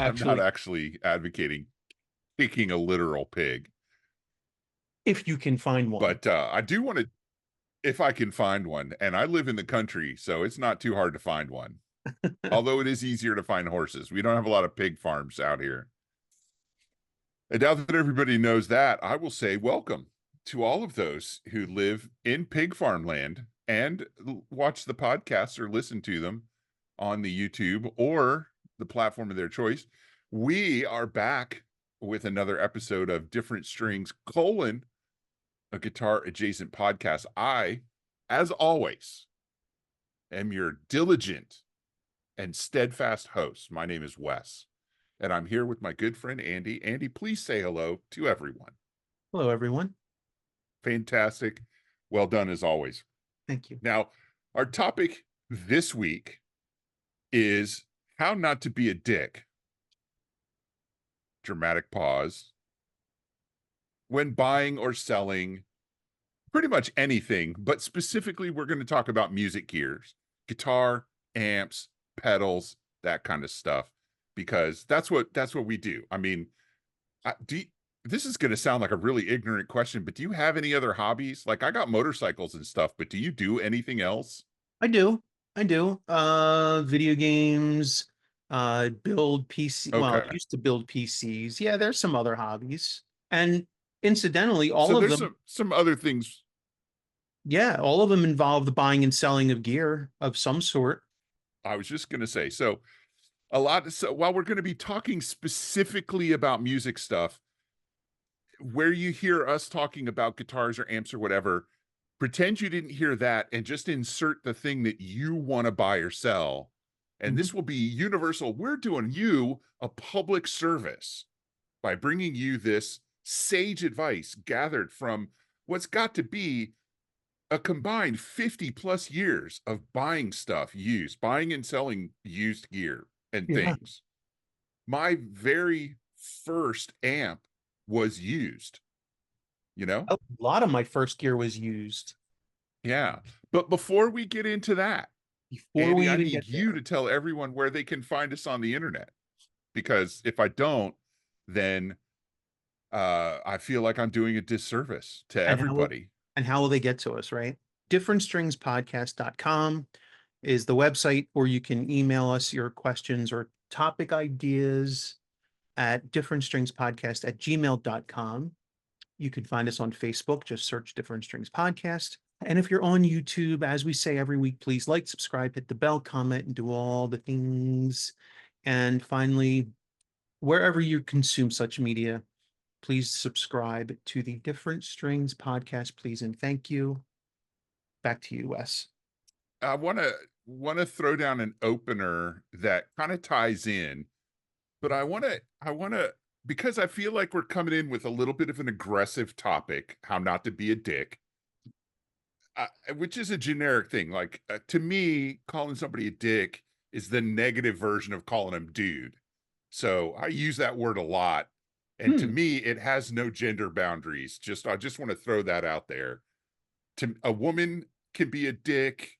I'm not actually, actually advocating picking a literal pig, if you can find one. but I do want to, if I can find one, and I live in the country, so it's not too hard to find one. Although it is easier to find horses. We don't have a lot of pig farms out here. And now that everybody knows that, I will say welcome to all of those who live in pig farmland and watch the podcasts or listen to them on the YouTube or the platform of their choice. We are back with another episode of Different Strings, a guitar adjacent podcast. I, as always, am your diligent and steadfast host. My name is Wes, and I'm here with my good friend Andy. Andy, please say hello to everyone. Hello, everyone. Fantastic. Well done as always. Thank you. Now, our topic this week is how not to be a dick. Dramatic pause. When buying or selling pretty much anything, but specifically, we're going to talk about music gears, guitar, amps, pedals, that kind of stuff, because that's what we do. I mean, this is going to sound like a really ignorant question, but do you have any other hobbies? Like, I got motorcycles and stuff, but do you do anything else? I do. I do. Video games, build PC. Well, I Okay. used to build PCs. Yeah, there's some other hobbies. And incidentally, So all of there's them, some other things. yeah, all of them involve the buying and selling of gear of some sort. I was just going to say, so a lot. So while we're going to be talking specifically about music stuff, where you hear us talking about guitars or amps or whatever, pretend you didn't hear that and just insert the thing that you want to buy or sell. And Mhm. this will be universal. We're doing you a public service by bringing you this sage advice gathered from what's got to be a combined 50 plus years of buying stuff used, buying and selling used gear and Yeah. things. My very first amp was used, you know? A lot of my first gear was used Yeah. But before we get into that, before we Andy, I even need get you there. to tell everyone where they can find us on the internet. Because if I don't, then I feel like I'm doing a disservice to And how will everybody. and how will they get to us, right? Differentstringspodcast.com is the website, or you can email us your questions or topic ideas at differentstringspodcast@gmail.com. You can find us on Facebook, just search Different Strings Podcast. And if you're on YouTube, as we say every week, please like, subscribe, hit the bell, comment, and do all the things. And finally, wherever you consume such media, please subscribe to the Different Strings Podcast, please, and thank you. Back to you, Wes. I want to throw down an opener that kind of ties in, but I want to because I feel like we're coming in with a little bit of an aggressive topic, how not to be a dick, which is a generic thing. Like to me, calling somebody a dick is the negative version of calling them dude. So I use that word a lot, and to Hmm. me, it has no gender boundaries. I just want to throw that out there. To a woman can be a dick,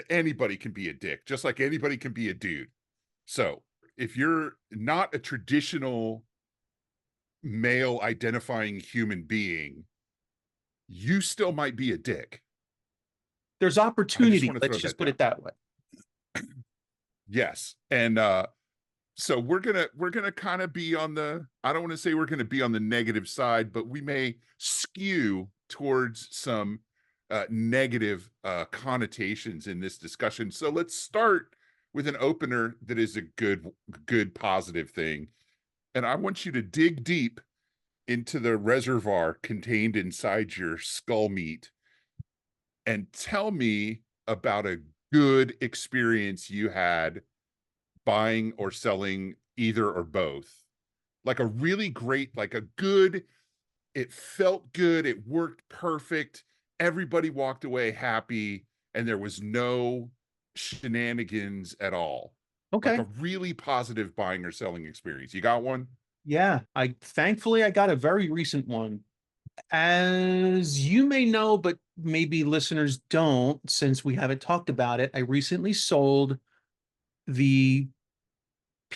anybody can be a dick, just like anybody can be a dude. So if you're not a traditional male identifying human being, you still might be a dick. There's I just opportunity. want to Let's throw just that put down. it that way. Yes. And so we're gonna kind of be on the, I don't want to say we're gonna be on the negative side, but we may skew towards some negative connotations in this discussion. So let's start with an opener that is a good positive thing. And I want you to dig deep into the reservoir contained inside your skull meat and tell me about a good experience you had buying or selling either or both. Like a really great, like a good, it felt good, it worked perfect. Everybody walked away happy, and there was no shenanigans at all. Like a Okay. really positive buying or selling experience. You got one? Yeah. I got a very recent one. As you may know, but maybe listeners don't, since we haven't talked about it, I recently sold the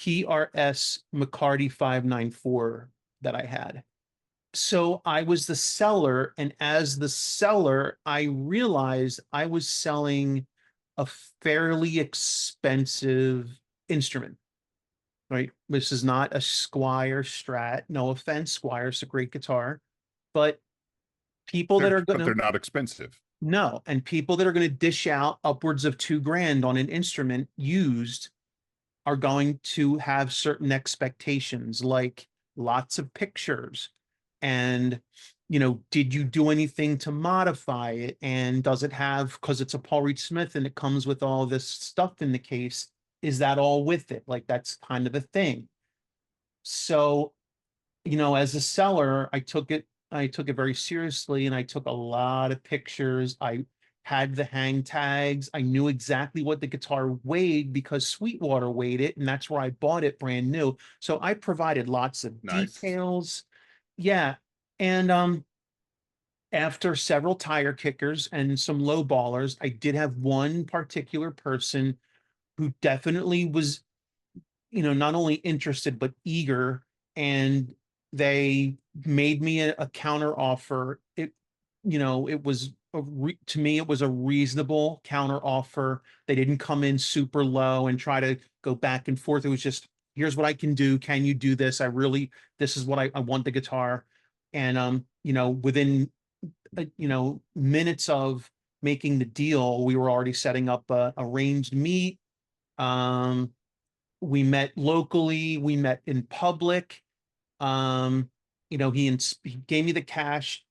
PRS McCarty 594 that I had. So I was the seller, and as the seller, I realized I was selling a fairly expensive instrument, right? This is not a Squire Strat. No offense, Squire's a great guitar, but people that They're are but gonna they're not expensive. no, and people that are gonna dish out upwards of 2 grand on an instrument used are going to have certain expectations, like lots of pictures. And, did you do anything to modify it? And does it have, because it's a Paul Reed Smith and it comes with all this stuff in the case, is that all with it? Like that's kind of a thing. So, as a seller, I took it very seriously and I took a lot of pictures. I had the hang tags. I knew exactly what the guitar weighed because Sweetwater weighed it, and that's where I bought it brand new. So I provided lots of Nice. details. Yeah. And after several tire kickers and some low ballers, I did have one particular person who definitely was, not only interested but eager, and they made me a counter offer. It was to me, it was a reasonable counter offer. They didn't come in super low and try to go back and forth. It was just, here's what I can do. Can you do this? This is what I want the guitar. And within minutes of making the deal, we were already setting up a arranged meet. Um, we met locally, we met in public. Um, he gave me the cash.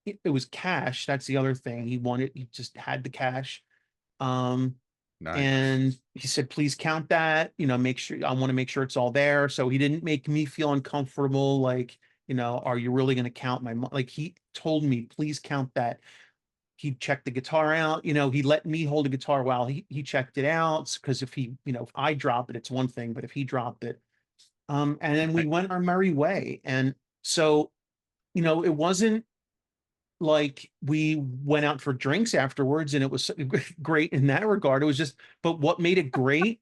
It was cash. That's the other thing. He just had the cash. Um, Nice. and he said, please count that, I want to make sure it's all there. So he didn't make me feel uncomfortable. Like, are you really going to count my money? Like he told me, please count that. He checked the guitar out. He let me hold the guitar while he checked it out. Because if I drop it, it's one thing, but if he dropped it, and then we Right. went our merry way. And so, it wasn't like we went out for drinks afterwards and it was great in that regard. It was just, but what made it great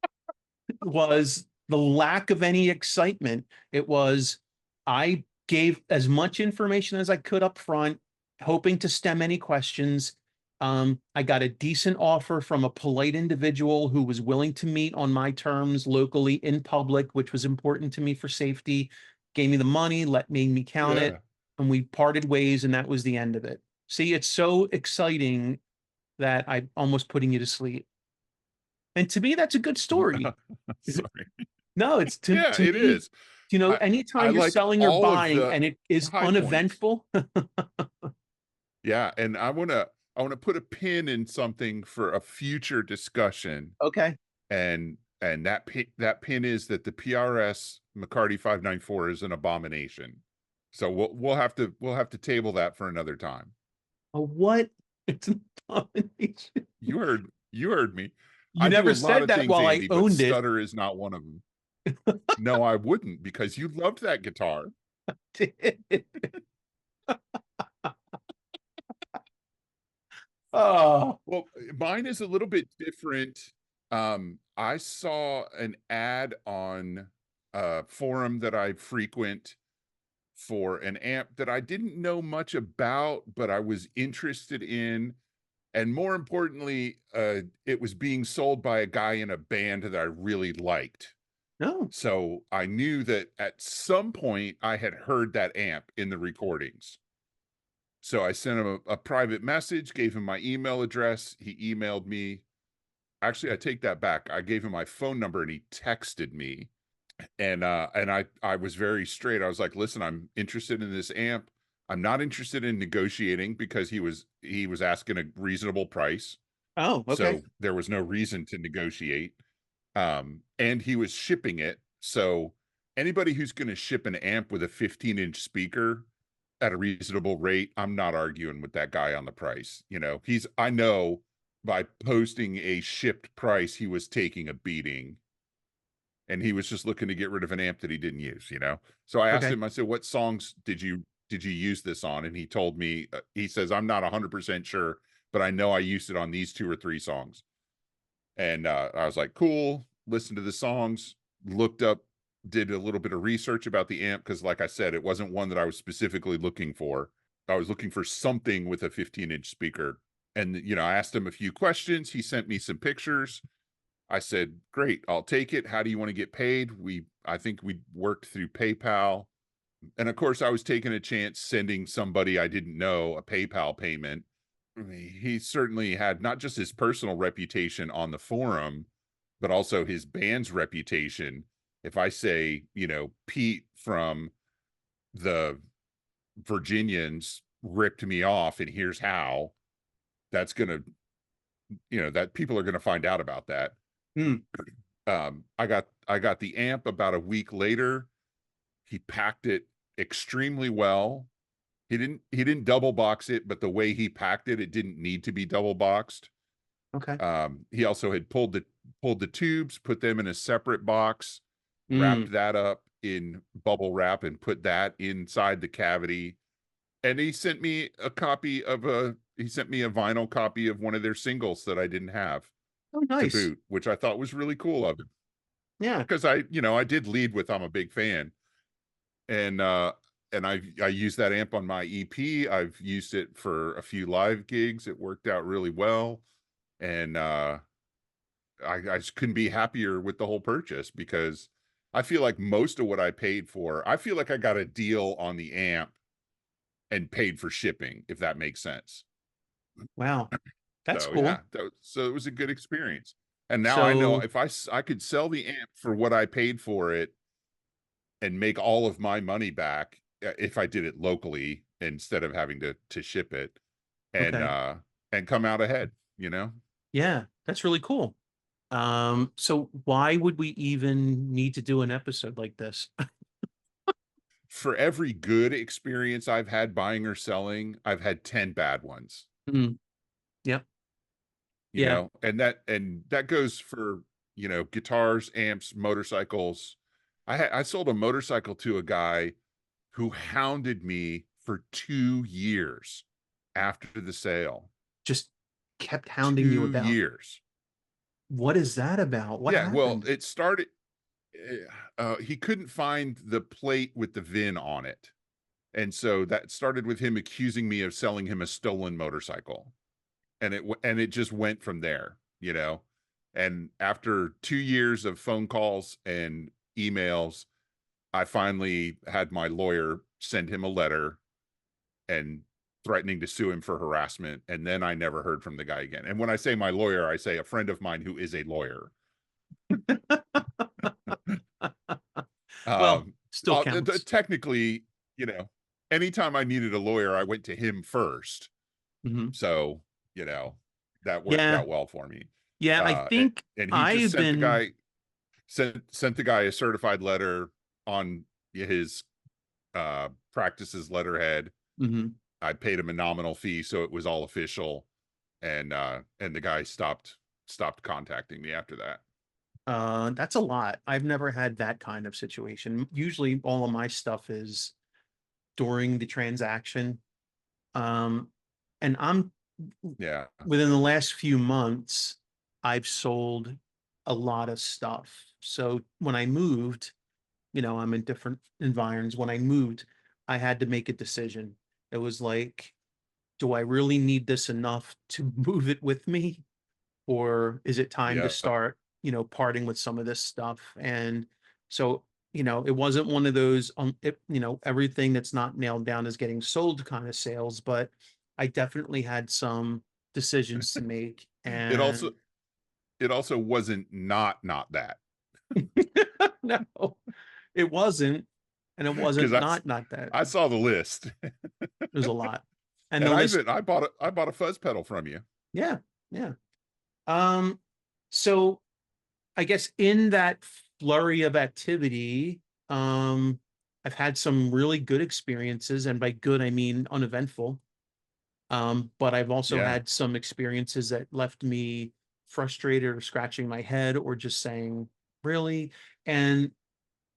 was the lack of any excitement. It was, I gave as much information as I could up front, hoping to stem any questions. I got a decent offer from a polite individual who was willing to meet on my terms locally in public, which was important to me for safety. Gave me the money, made me count it, Yeah. and we parted ways, and that was the end of it. See, it's so exciting that I'm almost putting you to sleep. And to me, that's a good story. Sorry. No, it's Yeah, to it me, is. I anytime you're like selling or all of buying the and it is high points. uneventful. Yeah, and I wanna put a pin in something for a future discussion, Okay. and that pin is that the PRS McCarty 594 is an abomination. So we'll have to table that for another time. What? It's an abomination. You heard me. You I do never a lot said of that things, while I Andy, but owned it. stutter is not one of them. No, I wouldn't because you loved that guitar. Oh, Well, mine is a little bit different. I saw an ad on a forum that I frequent for an amp that I didn't know much about, but I was interested in. And more importantly, it was being sold by a guy in a band that I really liked. no. So I knew that at some point I had heard that amp in the recordings. So I sent him a private message, gave him my email address. He emailed me. Actually, I take that back. I gave him my phone number and he texted me. And I was very straight. I was like, "Listen, I'm interested in this amp. I'm not interested in negotiating because he was asking a reasonable price. Oh, okay. So there was no reason to negotiate. And he was shipping it. So anybody who's going to ship an amp with a 15-inch speaker at a reasonable rate, I'm not arguing with that guy on the price. I know by posting a shipped price, he was taking a beating and he was just looking to get rid of an amp that he didn't use. So I asked Okay. him, I said, what songs did you use this on? And he told me, he says, I'm not 100% sure, but I know I used it on these 2 or 3 songs. And I was like, cool, listen to the songs. looked up, did a little bit of research about the amp because, like I said, it wasn't one that I was specifically looking for. I was looking for something with a 15-inch speaker. And, I asked him a few questions. He sent me some pictures. I said, great, I'll take it. How do you want to get paid? I think we worked through PayPal. And of course, I was taking a chance sending somebody I didn't know a PayPal payment. I mean, he certainly had not just his personal reputation on the forum, but also his band's reputation. If I say, Pete from the Virginians ripped me off and here's how, that's going to, that people are going to find out about that. Mm, I got the amp about a week later. He packed it extremely well. He didn't double box it, but the way he packed it, it didn't need to be double boxed. okay. He also had pulled the tubes, put them in a separate box, Mm, wrapped that up in bubble wrap and put that inside the cavity. And he sent me a vinyl copy of one of their singles that I didn't have oh, to nice. boot, which I thought was really cool of him. Yeah. Because I did lead with I'm a big fan. And I used that amp on my EP. I've used it for a few live gigs. It worked out really well. And I just couldn't be happier with the whole purchase because I feel like most of what I paid for, I feel like I got a deal on the amp and paid for shipping, if that makes sense. Wow. That's So yeah, cool. so it was a good experience. And now I know So, if I could sell the amp for what I paid for it and make all of my money back if I did it locally instead of having to ship it and okay. uh and come out ahead, Yeah, that's really cool. So why would we even need to do an episode like this? For every good experience I've had buying or selling, I've had 10 bad ones, Mm, yep. Yeah. and that goes for, guitars, amps, motorcycles. I sold a motorcycle to a guy who hounded me for 2 years after the sale. Just kept hounding you 2 about. years. What is that about? What Yeah, well, happened? it started he couldn't find the plate with the VIN on it. And so that started with him accusing me of selling him a stolen motorcycle. And it just went from there, And after 2 years of phone calls and emails, I finally had my lawyer send him a letter and threatening to sue him for harassment. And then I never heard from the guy again. And when I say my lawyer, I say a friend of mine who is a lawyer. Well, Um, still counts. technically, you know, anytime I needed a lawyer, I went to him first. Hmm. So, you know, that worked Yeah. out well for me. Yeah. I And, think and he just I've been, sent the guy a certified letter on his practices letterhead. mhm. I paid him a nominal fee, so it was all official. And the guy stopped contacting me after that. That's a lot. I've never had that kind of situation. Usually all of my stuff is during the transaction. Um, and I'm Yeah. within the last few months, I've sold a lot of stuff. So when I moved, I'm in different environs. When I moved, I had to make a decision. It was like, do I really need this enough to move it with me? Or is it time to Yeah. start, parting with some of this stuff? And so, it wasn't one of those, everything that's not nailed down is getting sold kind of sales, but I definitely had some decisions to make. It also And it also wasn't not that. no, it wasn't. And it Because wasn't not that. I saw the list. It was a lot. And And the list, I bought a fuzz pedal from you. yeah, yeah. Um, so I guess in that flurry of activity, um, I've had some really good experiences, and by good I mean uneventful. But I've also Yeah. had some experiences that left me frustrated or scratching my head or just saying, really? And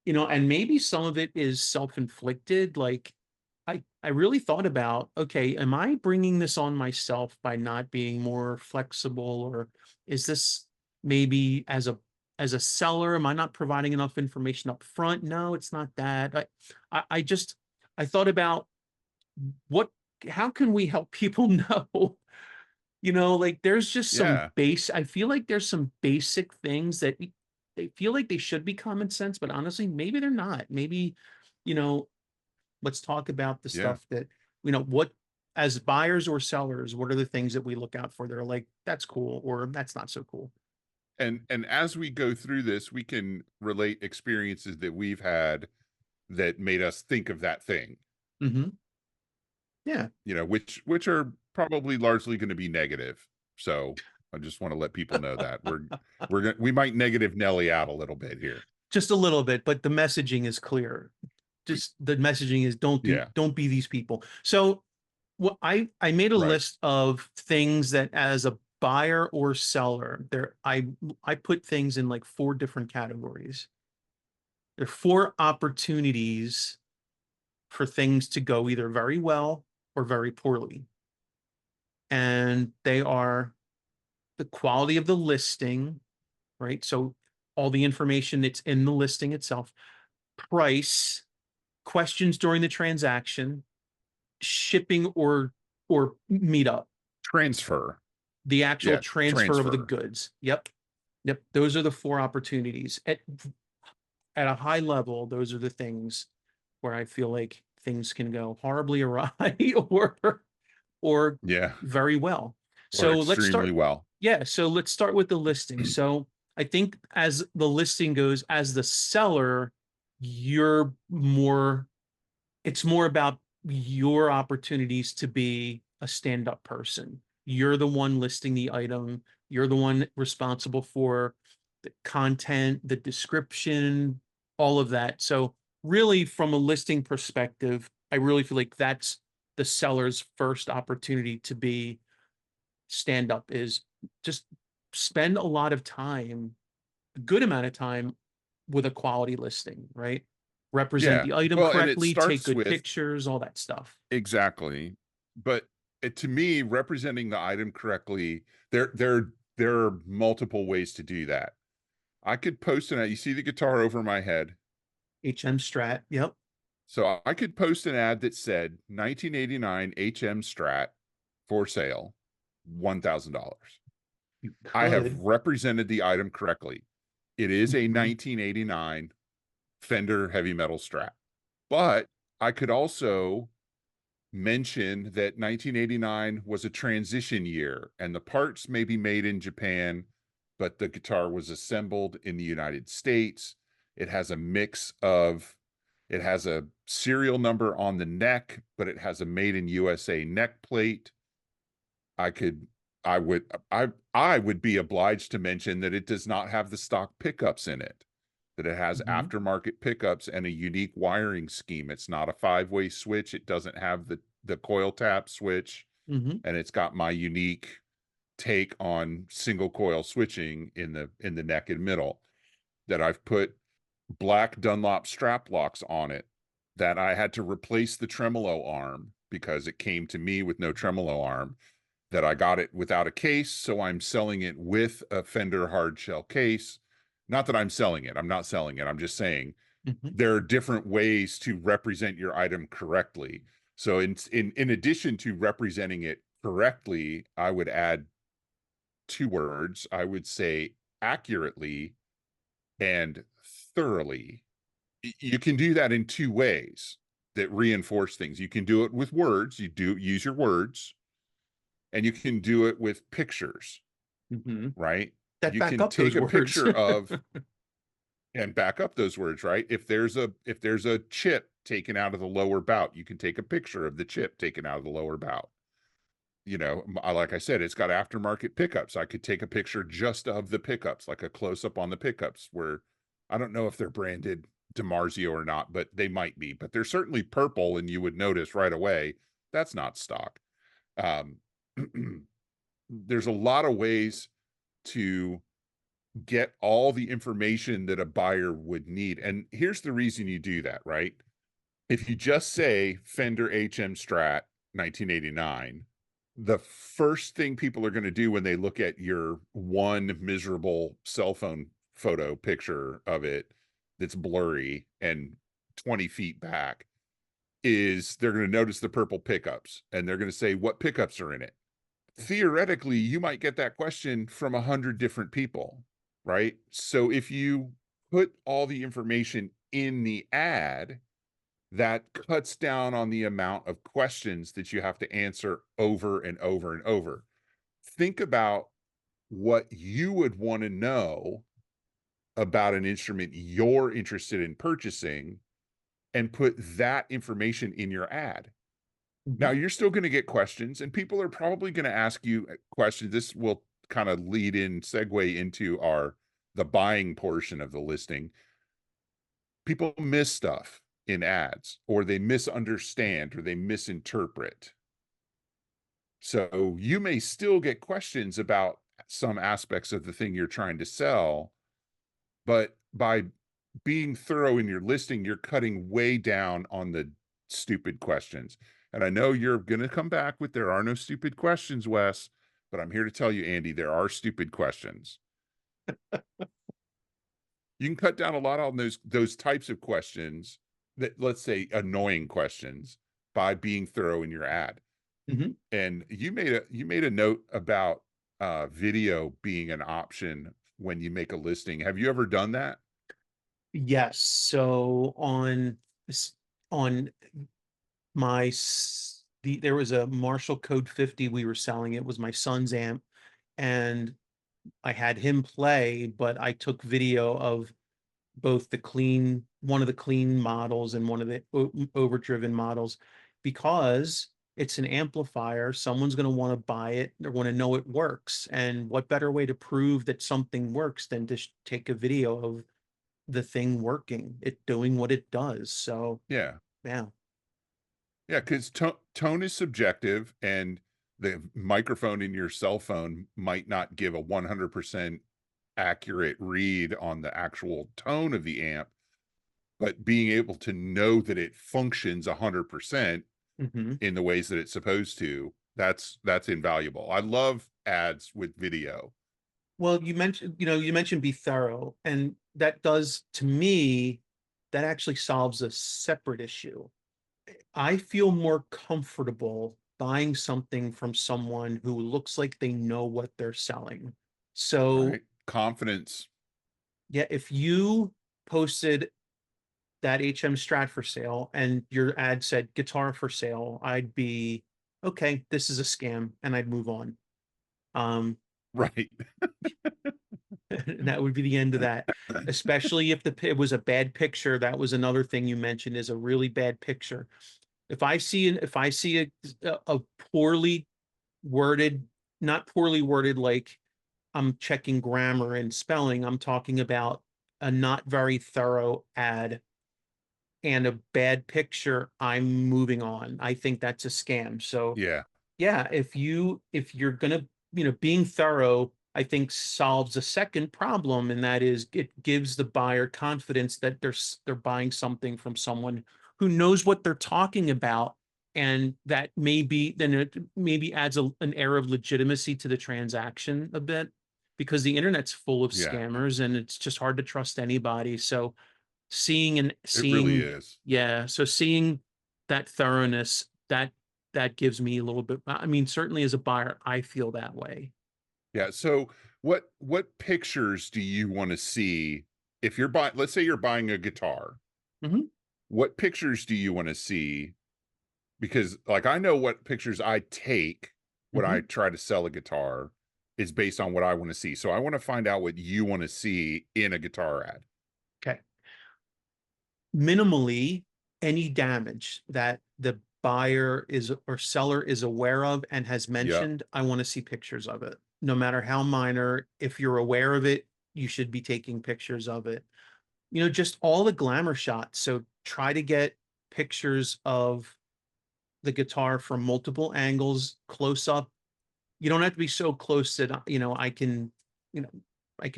and maybe some of it is self-inflicted. Like I really thought about, okay, am I bringing this on myself by not being more flexible, or is this maybe as a seller, am I not providing enough information up front? No, it's not that. I just I thought about what how can we help people know? Like there's just some Yeah. base I feel like there's some basic things that they feel like they should be common sense, but honestly, maybe they're not. Maybe, you know, let's talk about the Yeah. stuff that, what as buyers or sellers, what are the things that we look out for that are like, that's cool or that's not so cool. And as we go through this, we can relate experiences that we've had that made us think of that thing, Hmm. Yeah. which are probably largely going to be negative. So I just want to let people know that we might negative Nelly out a little bit here. Just a little bit, but the messaging is clear. Just the messaging is Yeah. don't be these people. So what I made a Right. list of things that as a buyer or seller, I put things in like four different categories. There are four opportunities for things to go either very well or very poorly. And they are the quality of the listing, right? So all the information that's in the listing itself, price, questions during the transaction, shipping or meetup, Transfer. the actual Yeah. transfer of the Transfer. goods. Yep. Yep. Those are the four opportunities. At a high level, those are the things where I feel like things can go horribly awry or Yeah. very well. Or So let's extremely start. well. Yeah, so let's start with the listing. So I think as the listing goes, as the seller, you're more, it's more about your opportunities to be a stand-up person. You're the one listing the item, you're the one responsible for the content, the description, all of that. So really from a listing perspective, I really feel like that's the seller's first opportunity to be stand up is just spend a lot of time, a good amount of time with a quality listing, right? Represent Yeah. the item Well, and it correctly, take starts good with pictures, all that stuff. exactly. But to me, representing the item correctly, there are multiple ways to do that. I could post an ad. You see the guitar over my head. HM Strat. Yep. So I could post an ad that said 1989 HM Strat for sale, $1,000. You I have could. represented the item correctly. It is a Mhm. 1989 Fender heavy metal Strat. But I could also mention that 1989 was a transition year and the parts may be made in Japan, but the guitar was assembled in the United States. It has a mix of, it has a serial number on the neck, but it has a made in USA neck plate. I could, I would, I would be obliged to mention that it does not have the stock pickups in it, that it has Mhm. aftermarket pickups and a unique wiring scheme. It's not a 5-way switch. It doesn't have the coil tap switch, Mhm. and it's got my unique take on single coil switching in the neck and middle. That I've put black Dunlop strap locks on it. That I had to replace the tremolo arm because it came to me with no tremolo arm. That I got it without a case, so I'm selling it with a Fender hard shell case. Not that I'm selling it. I'm not selling it. I'm just saying Mhm. there are different ways to represent your item correctly. So in addition to representing it correctly, I would add two words. I would say accurately and thoroughly. You can do that in two ways that reinforce things. You can do it with words. You do use your words, and you can do it with pictures, Mhm. right? That You back can up those take a words. picture of and back up those words, right? If there's a chip taken out of the lower bout, you can take a picture of the chip taken out of the lower bout. Like I said, it's got aftermarket pickups. I could take a picture just of the pickups, like a close up on the pickups, where I don't know if they're branded DiMarzio or not, but they might be. But they're certainly purple, and you would notice right away that's not stock. Um, there's a lot of ways to get all the information that a buyer would need. And here's the reason you do that, right? If you just say Fender HM Strat 1989, the first thing people are going to do when they look at your one miserable cell phone photo picture of it that's blurry and 20 feet back, is they're going to notice the purple pickups and they're going to say, what pickups are in it? Theoretically, you might get that question from 100 different people, right? So if you put all the information in the ad, that cuts down on the amount of questions that you have to answer over and over and over. Think about what you would want to know about an instrument you're interested in purchasing and put that information in your ad. Now, Mhm. you're still going to get questions, and people are probably going to ask you questions. This will kind of lead in, segue into the buying portion of the listing. People miss stuff in ads, or they misunderstand, or they misinterpret. So you may still get questions about some aspects of the thing you're trying to sell, but by being thorough in your listing, you're cutting way down on the stupid questions. And I know you're going to come back with there are no stupid questions, Wes, but I'm here to tell you, Andy, there are stupid questions. You can cut down a lot on those types of questions, that, let's say, annoying questions, by being thorough in your ad. Mhm. And you made a note about video being an option when you make a listing. Have you ever done that? Yes. So s- on there was a Marshall Code 50 we were selling. It was my son's amp, and I had him play, but I took video of both one of the clean models and one of the overdriven models, because it's an amplifier. Someone's going to want to buy it. They're going to know it works. And what better way to prove that something works than to take a video of the thing working, it doing what it does. So, Yeah. yeah. Yeah, because tone is subjective, and the microphone in your cell phone might not give a 100% accurate read on the actual tone of the amp, but being able to know that it functions 100% Hmm. in the ways that it's supposed to, that's invaluable. I love ads with video. Well, you mentioned be thorough, and that does, to me, that actually solves a separate issue. I feel more comfortable buying something from someone who looks like they know what they're selling. So, Right? Confidence. yeah, if you posted that HM Strat for sale and your ad said guitar for sale, I'd be, okay, this is a scam, and I'd move on. Um, Right. and that would be the end of that. Especially if it was a bad picture. That was another thing you mentioned, is a really bad picture. If I see a poorly worded, not poorly worded, like I'm checking grammar and spelling, I'm talking about a not very thorough ad and a bad picture, I'm moving on. I think that's a scam. So Yeah. yeah, if you're gonna, being thorough, I think solves a second problem, and that is it gives the buyer confidence that they're buying something from someone who knows what they're talking about, and that maybe then it maybe adds an air of legitimacy to the transaction a bit, because the internet's full of Yeah. scammers and it's just hard to trust anybody. So seeing and It really seeing is. yeah, so seeing that thoroughness, that gives me a little bit, I mean, certainly as a buyer, I feel that way. Yeah. So what pictures do you want to see if you're buying, let's say you're buying a guitar? Mhm. What pictures do you want to see? Because, like, I know what pictures I take when I Mhm. try to sell a guitar is based on what I want to see. So I want to find out what you want to see in a guitar ad. Okay. Minimally, any damage that the buyer is or seller is aware of and has Yeah. mentioned, I want to see pictures of it. No matter how minor, if you're aware of it, you should be taking pictures of it. Just all the glamour shots. So try to get pictures of the guitar from multiple angles, close up. You don't have to be so close that you know I can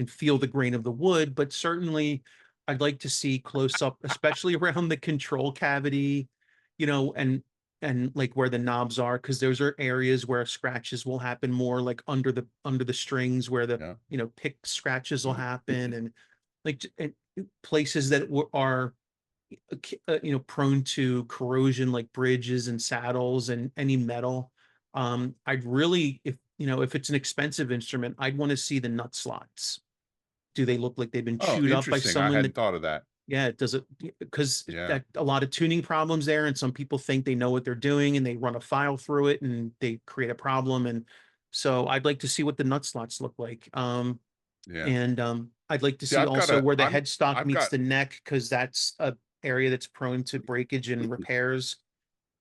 feel the grain of the wood, but certainly I'd like to see close up, especially around the control cavity, and like where the knobs are, because those are areas where scratches will happen more, like under the strings, where the Yeah. pick scratches will happen. And like places that are prone to corrosion, like bridges and saddles and any metal. I'd really, if it's an expensive instrument, I'd want to see the nut slots. Do they look like they've been Oh, chewed up by interesting. I someone hadn't that, thought of that. yeah, does it, because Yeah. that a lot of tuning problems there, and some people think they know what they're doing and they run a file through it and they create a problem. And so I'd like to see what the nut slots look like. Yeah. And I'd like to See, see I've got also a where the headstock I've meets got the neck, because that's a area that's prone to breakage and repairs.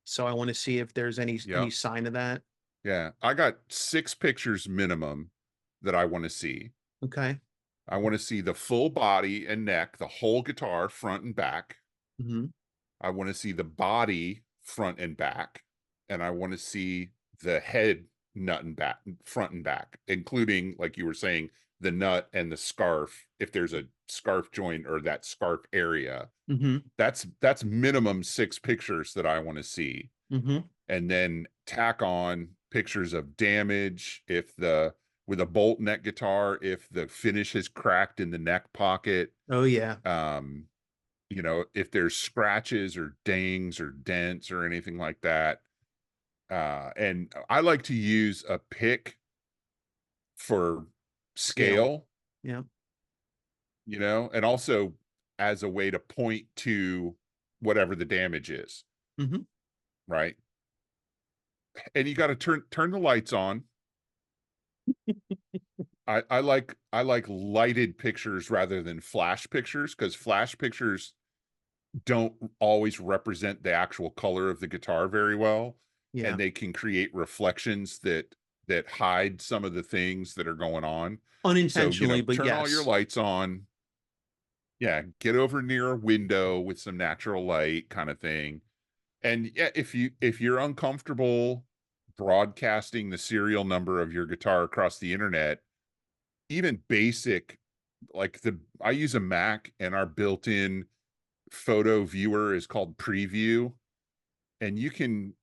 So I want to see if there's yeah. any sign of that. Yeah. I got 6 pictures minimum that I want to see. Okay. I want to see the full body and neck, the whole guitar front and back. Hmm. I want to see the body front and back, and I want to see the head nut and back, front and back, including, like you were saying, the nut and the scarf. If there's a scarf joint or that scarf area, Hmm. that's minimum 6 pictures that I want to see, Hmm. and then tack on pictures of damage if the with a bolt neck guitar, if the finish is cracked in the neck pocket, Oh yeah. um if there's scratches or dings or dents or anything like that. And I like to use a pick for Scale. scale, Yeah. and also as a way to point to whatever the damage is, Hmm. right? And you got to turn the lights on. I like lighted pictures rather than flash pictures, because flash pictures don't always represent the actual color of the guitar very well, and Yeah. they can create reflections that hide some of the things that are going on. So, Unintentionally, but turn all your yes. lights on. Yeah, get over near a window with some natural light kind of thing. And yeah, if you're uncomfortable broadcasting the serial number of your guitar across the internet, even basic, like I use a Mac, and our built-in photo viewer is called Preview, and you can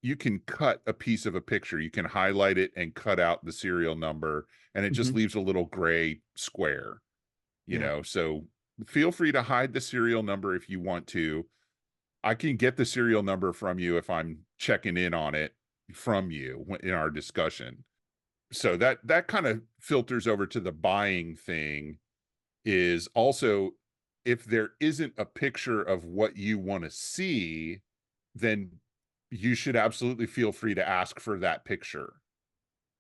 cut a piece of a picture. You can highlight it and cut out the serial number, and it just Hmm. leaves a little gray square, Yeah. so feel free to hide the serial number if you want to. I can get the serial number from you if I'm checking in on it from you in our discussion. So that kind of filters over to the buying thing. Is also, if there isn't a picture of what you want to see, then you should absolutely feel free to ask for that picture.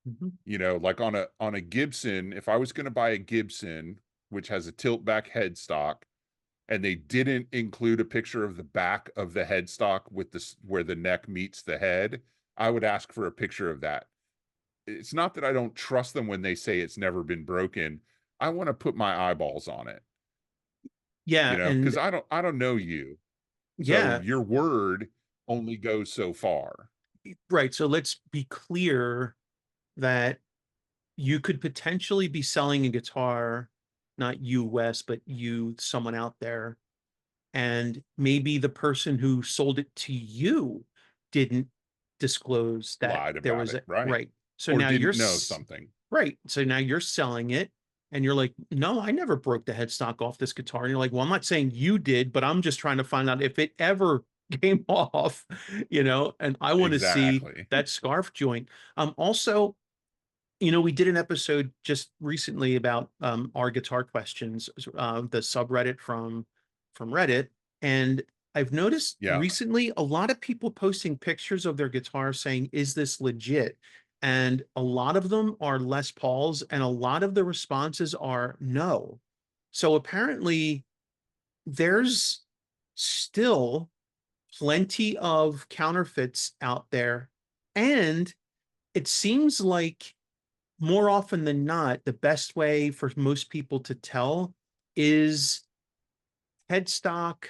Hmm. Like on a Gibson, if I was going to buy a Gibson which has a tilt back headstock, and they didn't include a picture of the back of the headstock with this where the neck meets the head, I would ask for a picture of that. It's not that I don't trust them when they say it's never been broken. I want to put my eyeballs on it, Yeah. because And I don't know you. So yeah, your word only goes so far. right. So let's be clear that you could potentially be selling a guitar, not you, Wes, but you, someone out there, and maybe the person who sold it to you didn't disclose that Lied there about was it, a right? right. So Or now didn't know something. right. So now you're selling it, and you're like, no, I never broke the headstock off this guitar. And you're like, well, I'm not saying you did, but I'm just trying to find out if it ever came off, and I want to see Exactly. that scarf joint. Also, we did an episode just recently about our guitar questions, the subreddit from Reddit, and I've noticed Yeah. recently a lot of people posting pictures of their guitar saying, "Is this legit?" And a lot of them are Les Pauls, and a lot of the responses are no. So apparently, there's still plenty of counterfeits out there, and it seems like more often than not, the best way for most people to tell is headstock,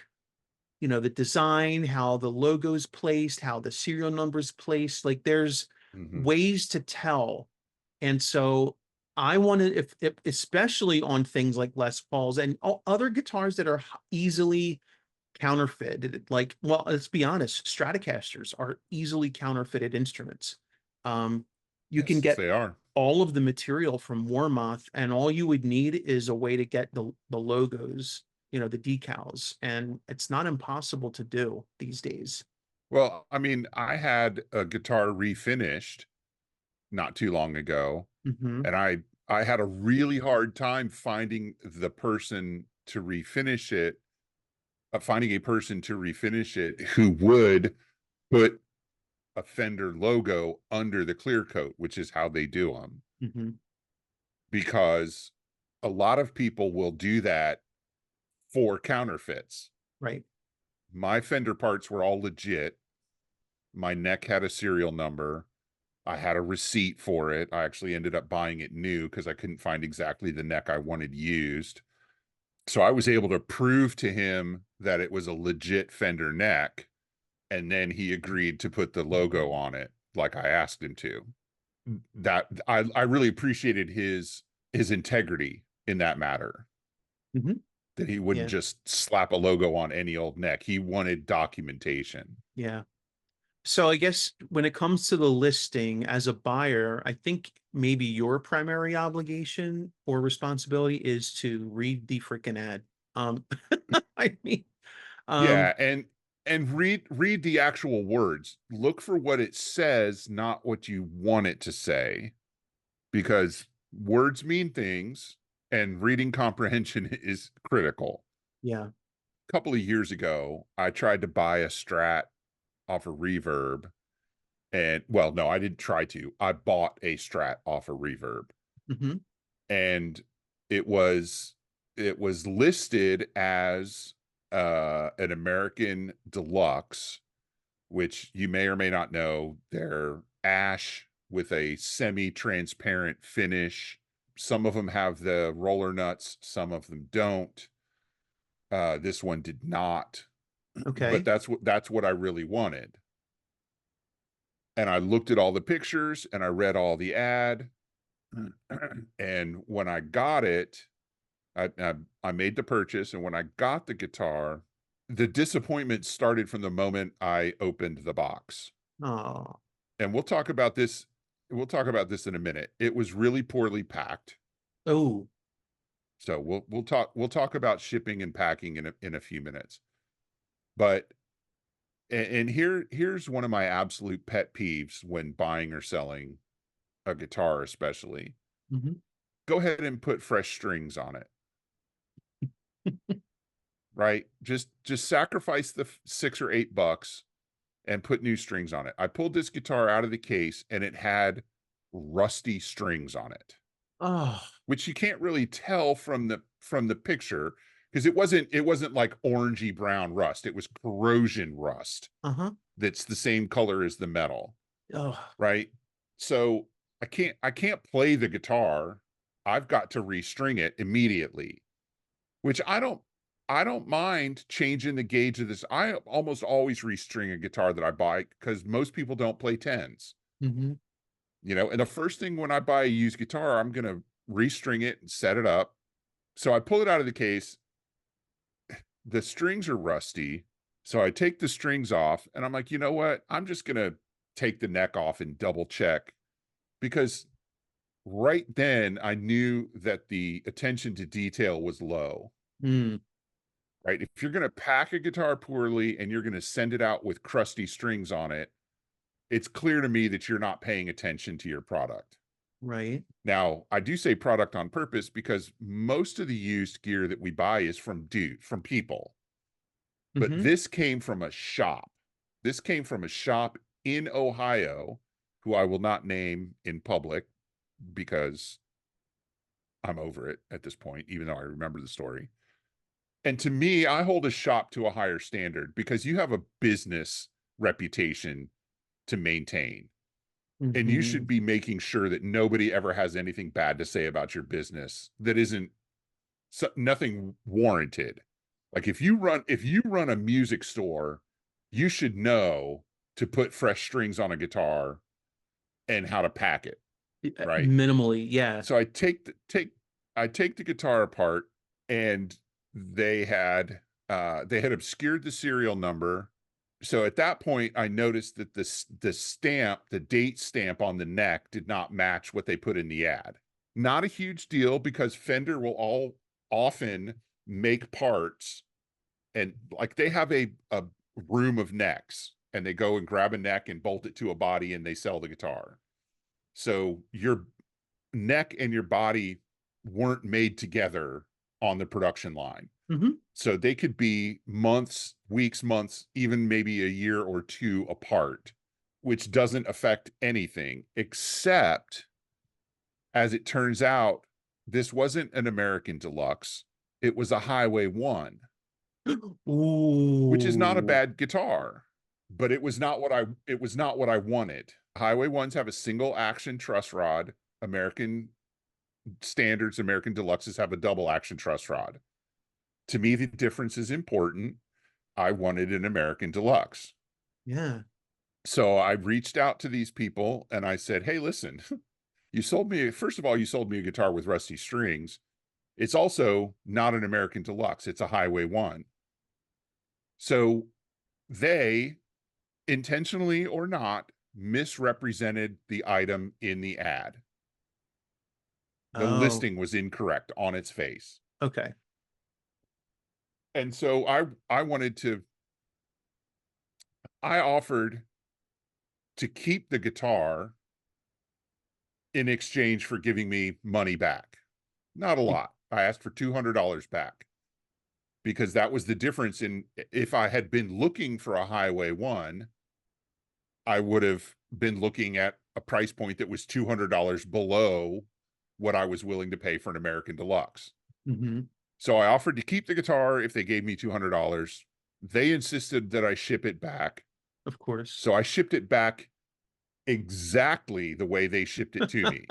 the design, how the logo's placed, how the serial number's placed. Like there's Hmm. ways to tell. And so I want to, if especially on things like Les Pauls and other guitars that are easily counterfeited, like, well, let's be honest, Stratocasters are easily counterfeited instruments. Um, you can Yes, get they are. all of the material from Warmoth, and all you would need is a way to get the logos, the decals, and it's not impossible to do these days. Well, I mean, I had a guitar refinished not too long ago, Hmm. and I had a really hard time finding the person to refinish it, finding a person to refinish it who would put a Fender logo under the clear coat, which is how they do them. Hmm. Because a lot of people will do that for counterfeits. Right. My Fender parts were all legit. My neck had a serial number. I had a receipt for it. I actually ended up buying it new because I couldn't find exactly the neck I wanted used. So I was able to prove to him that it was a legit Fender neck. And then he agreed to put the logo on it like I asked him to. That I really appreciated his integrity in that matter, Hmm. that he wouldn't Yeah. just slap a logo on any old neck. He wanted documentation. Yeah. So I guess when it comes to the listing as a buyer, I think maybe your primary obligation or responsibility is to read the freaking ad. Um, I mean, um, Yeah, and read the actual words. Look for what it says, not what you want it to say, because words mean things and reading comprehension is critical. yeah. A couple of years ago, I tried to buy a Strat off of Reverb, and well, no, I didn't try to. I bought a Strat off of Reverb, Hmm. and it was it was listed as an American Deluxe, which you may or may not know, they're ash with a semi-transparent finish. Some of them have the roller nuts, some of them don't. This one did not, but Okay. that's what I really wanted. And I looked at all the pictures and I read all the ad. And when I got it, I made the purchase. And when I got the guitar, the disappointment started from the moment I opened the box. Oh. And we'll talk about this. We'll talk about this in a minute. It was really poorly packed. Oh. So we'll talk about shipping and packing in a few minutes. But and here's one of my absolute pet peeves when buying or selling a guitar, especially. Hmm. Go ahead and put fresh strings on it, right? Just sacrifice the $6 or $8 and put new strings on it. I pulled this guitar out of the case and it had rusty strings on it, Oh. which you can't really tell from the picture because it wasn't like orangey brown rust. It was corrosion rust Uh-huh. that's the same color as the metal, Oh. right? So I can't play the guitar. I've got to restring it immediately, which I don't mind changing the gauge of this. I almost always restring a guitar that I buy because most people don't play tens, Hmm. and the first thing when I buy a used guitar, I'm gonna restring it and set it up. So I pull it out of the case. The strings are rusty. So I take the strings off and I'm like, you know what? I'm just gonna take the neck off and double check because right then I knew that the attention to detail was low. Mm. Right? If you're going to pack a guitar poorly and you're going to send it out with crusty strings on it, it's clear to me that you're not paying attention to your product. Right. Now, I do say product on purpose because most of the used gear that we buy is from people. But Hmm. this came from a shop. This came from a shop in Ohio who I will not name in public because I'm over it at this point, even though I remember the story. And to me, I hold a shop to a higher standard because you have a business reputation to maintain. And you should Hmm. be making sure that nobody ever has anything bad to say about your business that isn't nothing warranted. Like if you run a music store, you should know to put fresh strings on a guitar and how to pack it, right? Minimally, yeah. So I take the guitar apart and they had they had obscured the serial number So at that point, I noticed that the stamp, the date stamp on the neck did not match what they put in the ad. Not a huge deal because Fender will all often make parts, and like they have a room of necks, and they go and grab a neck and bolt it to a body and they sell the guitar. So your neck and your body weren't made together on the production line. Hmm. So they could be months, weeks, months, even maybe a year or two apart, which doesn't affect anything, except, as it turns out, this wasn't an American Deluxe. It was a Highway 1, which is not a Ooh. bad guitar, but it was not what I wanted. Highway 1s have a single action truss rod. American standards, American Deluxes have a double action truss rod. To me, the difference is important. I wanted an American Deluxe. Yeah. So I reached out to these people and I said, hey, listen, you sold me, first of all, you sold me a guitar with rusty strings. It's also not an American Deluxe, it's a Highway 1. So they, intentionally or not, misrepresented the item in the ad. The Oh, listing was incorrect on its face. okay. And so I wanted to, I offered to keep the guitar in exchange for giving me money back. Not a lot. I asked for $200 back because that was the difference in, if I had been looking for a Highway 1, I would have been looking at a price point that was $200 below what I was willing to pay for an American Deluxe. Hmm. So I offered to keep the guitar if they gave me $200. They insisted that I ship it back. Of course. So I shipped it back exactly the way they shipped it to me,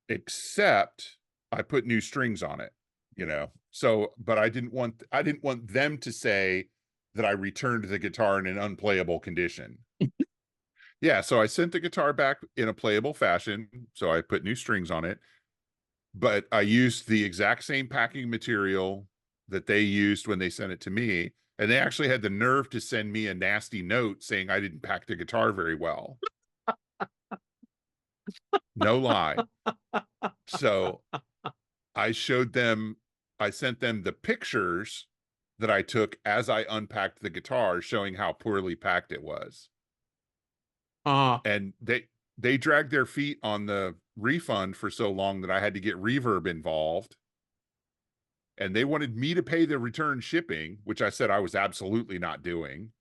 except I put new strings on it, you know. So, but I didn't want them to say that I returned the guitar in an unplayable condition. Yeah, so I sent the guitar back in a playable fashion, so I put new strings on it, but I used the exact same packing material that they used when they sent it to me, and they actually had the nerve to send me a nasty note saying I didn't pack the guitar very well. No lie. So I showed them, I sent them the pictures that I took as I unpacked the guitar, showing how poorly packed it was. Ah, And they dragged their feet on the refund for so long that I had to get Reverb involved. And they wanted me to pay the return shipping, which I said I was absolutely not doing.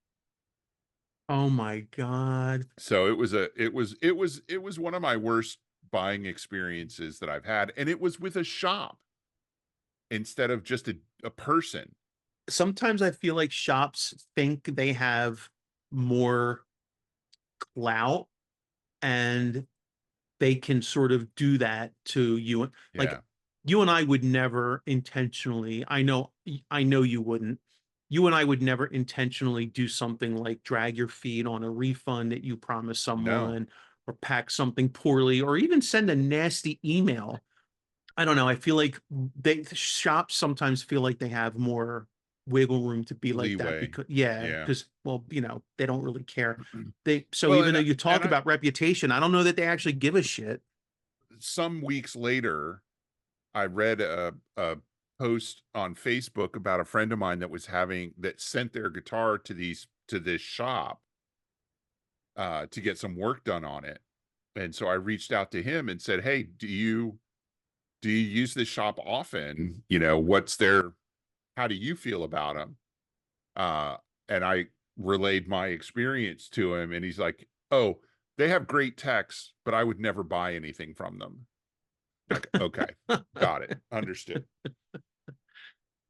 oh my God. So it was one of my worst buying experiences that I've had. And it was with a shop instead of just a person. Sometimes I feel like shops think they have more clout and they can sort of do that to you. Like Yeah. you and I would never intentionally, I know you wouldn't. You and I would never intentionally do something like drag your feet on a refund that you promised No. someone or pack something poorly or even send a nasty email. I don't know. I feel like shops sometimes feel like they have more wiggle room to be like that Leeway. because yeah, Yeah. because well, they don't really care. They so Well, even though you talk and I about reputation, I don't know that they actually give a shit. some weeks later, I read a post on Facebook about a friend of mine that was having that sent their guitar to this shop to get some work done on it. And so I reached out to him and said, "Hey, do you use this shop often? You know, what's their how do you feel about them?" Uh, and I relayed my experience to him, and he's like, "Oh, they have great techs, but I would never buy anything from them." Like, okay, got it, understood.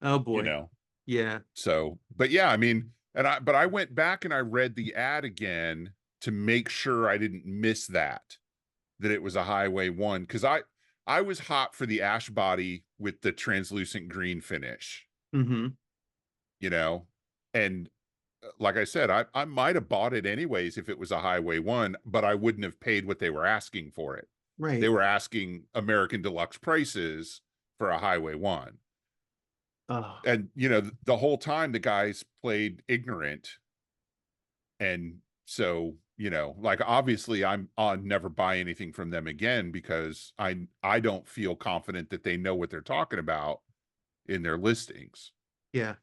Oh You boy. know, Yeah. so, but yeah, I mean, but I went back and I read the ad again to make sure I didn't miss that it was a Highway 1 because I was hot for the ash body with the translucent green finish, Hmm. you know, and like I said, I might have bought it anyways if it was a Highway 1, but I wouldn't have paid what they were asking for it. They Right. were asking American Deluxe prices for a Highway 1. Oh, And the whole time the guys played ignorant. And so, like, obviously I'm on never buy anything from them again, because I don't feel confident that they know what they're talking about in their listings. yeah.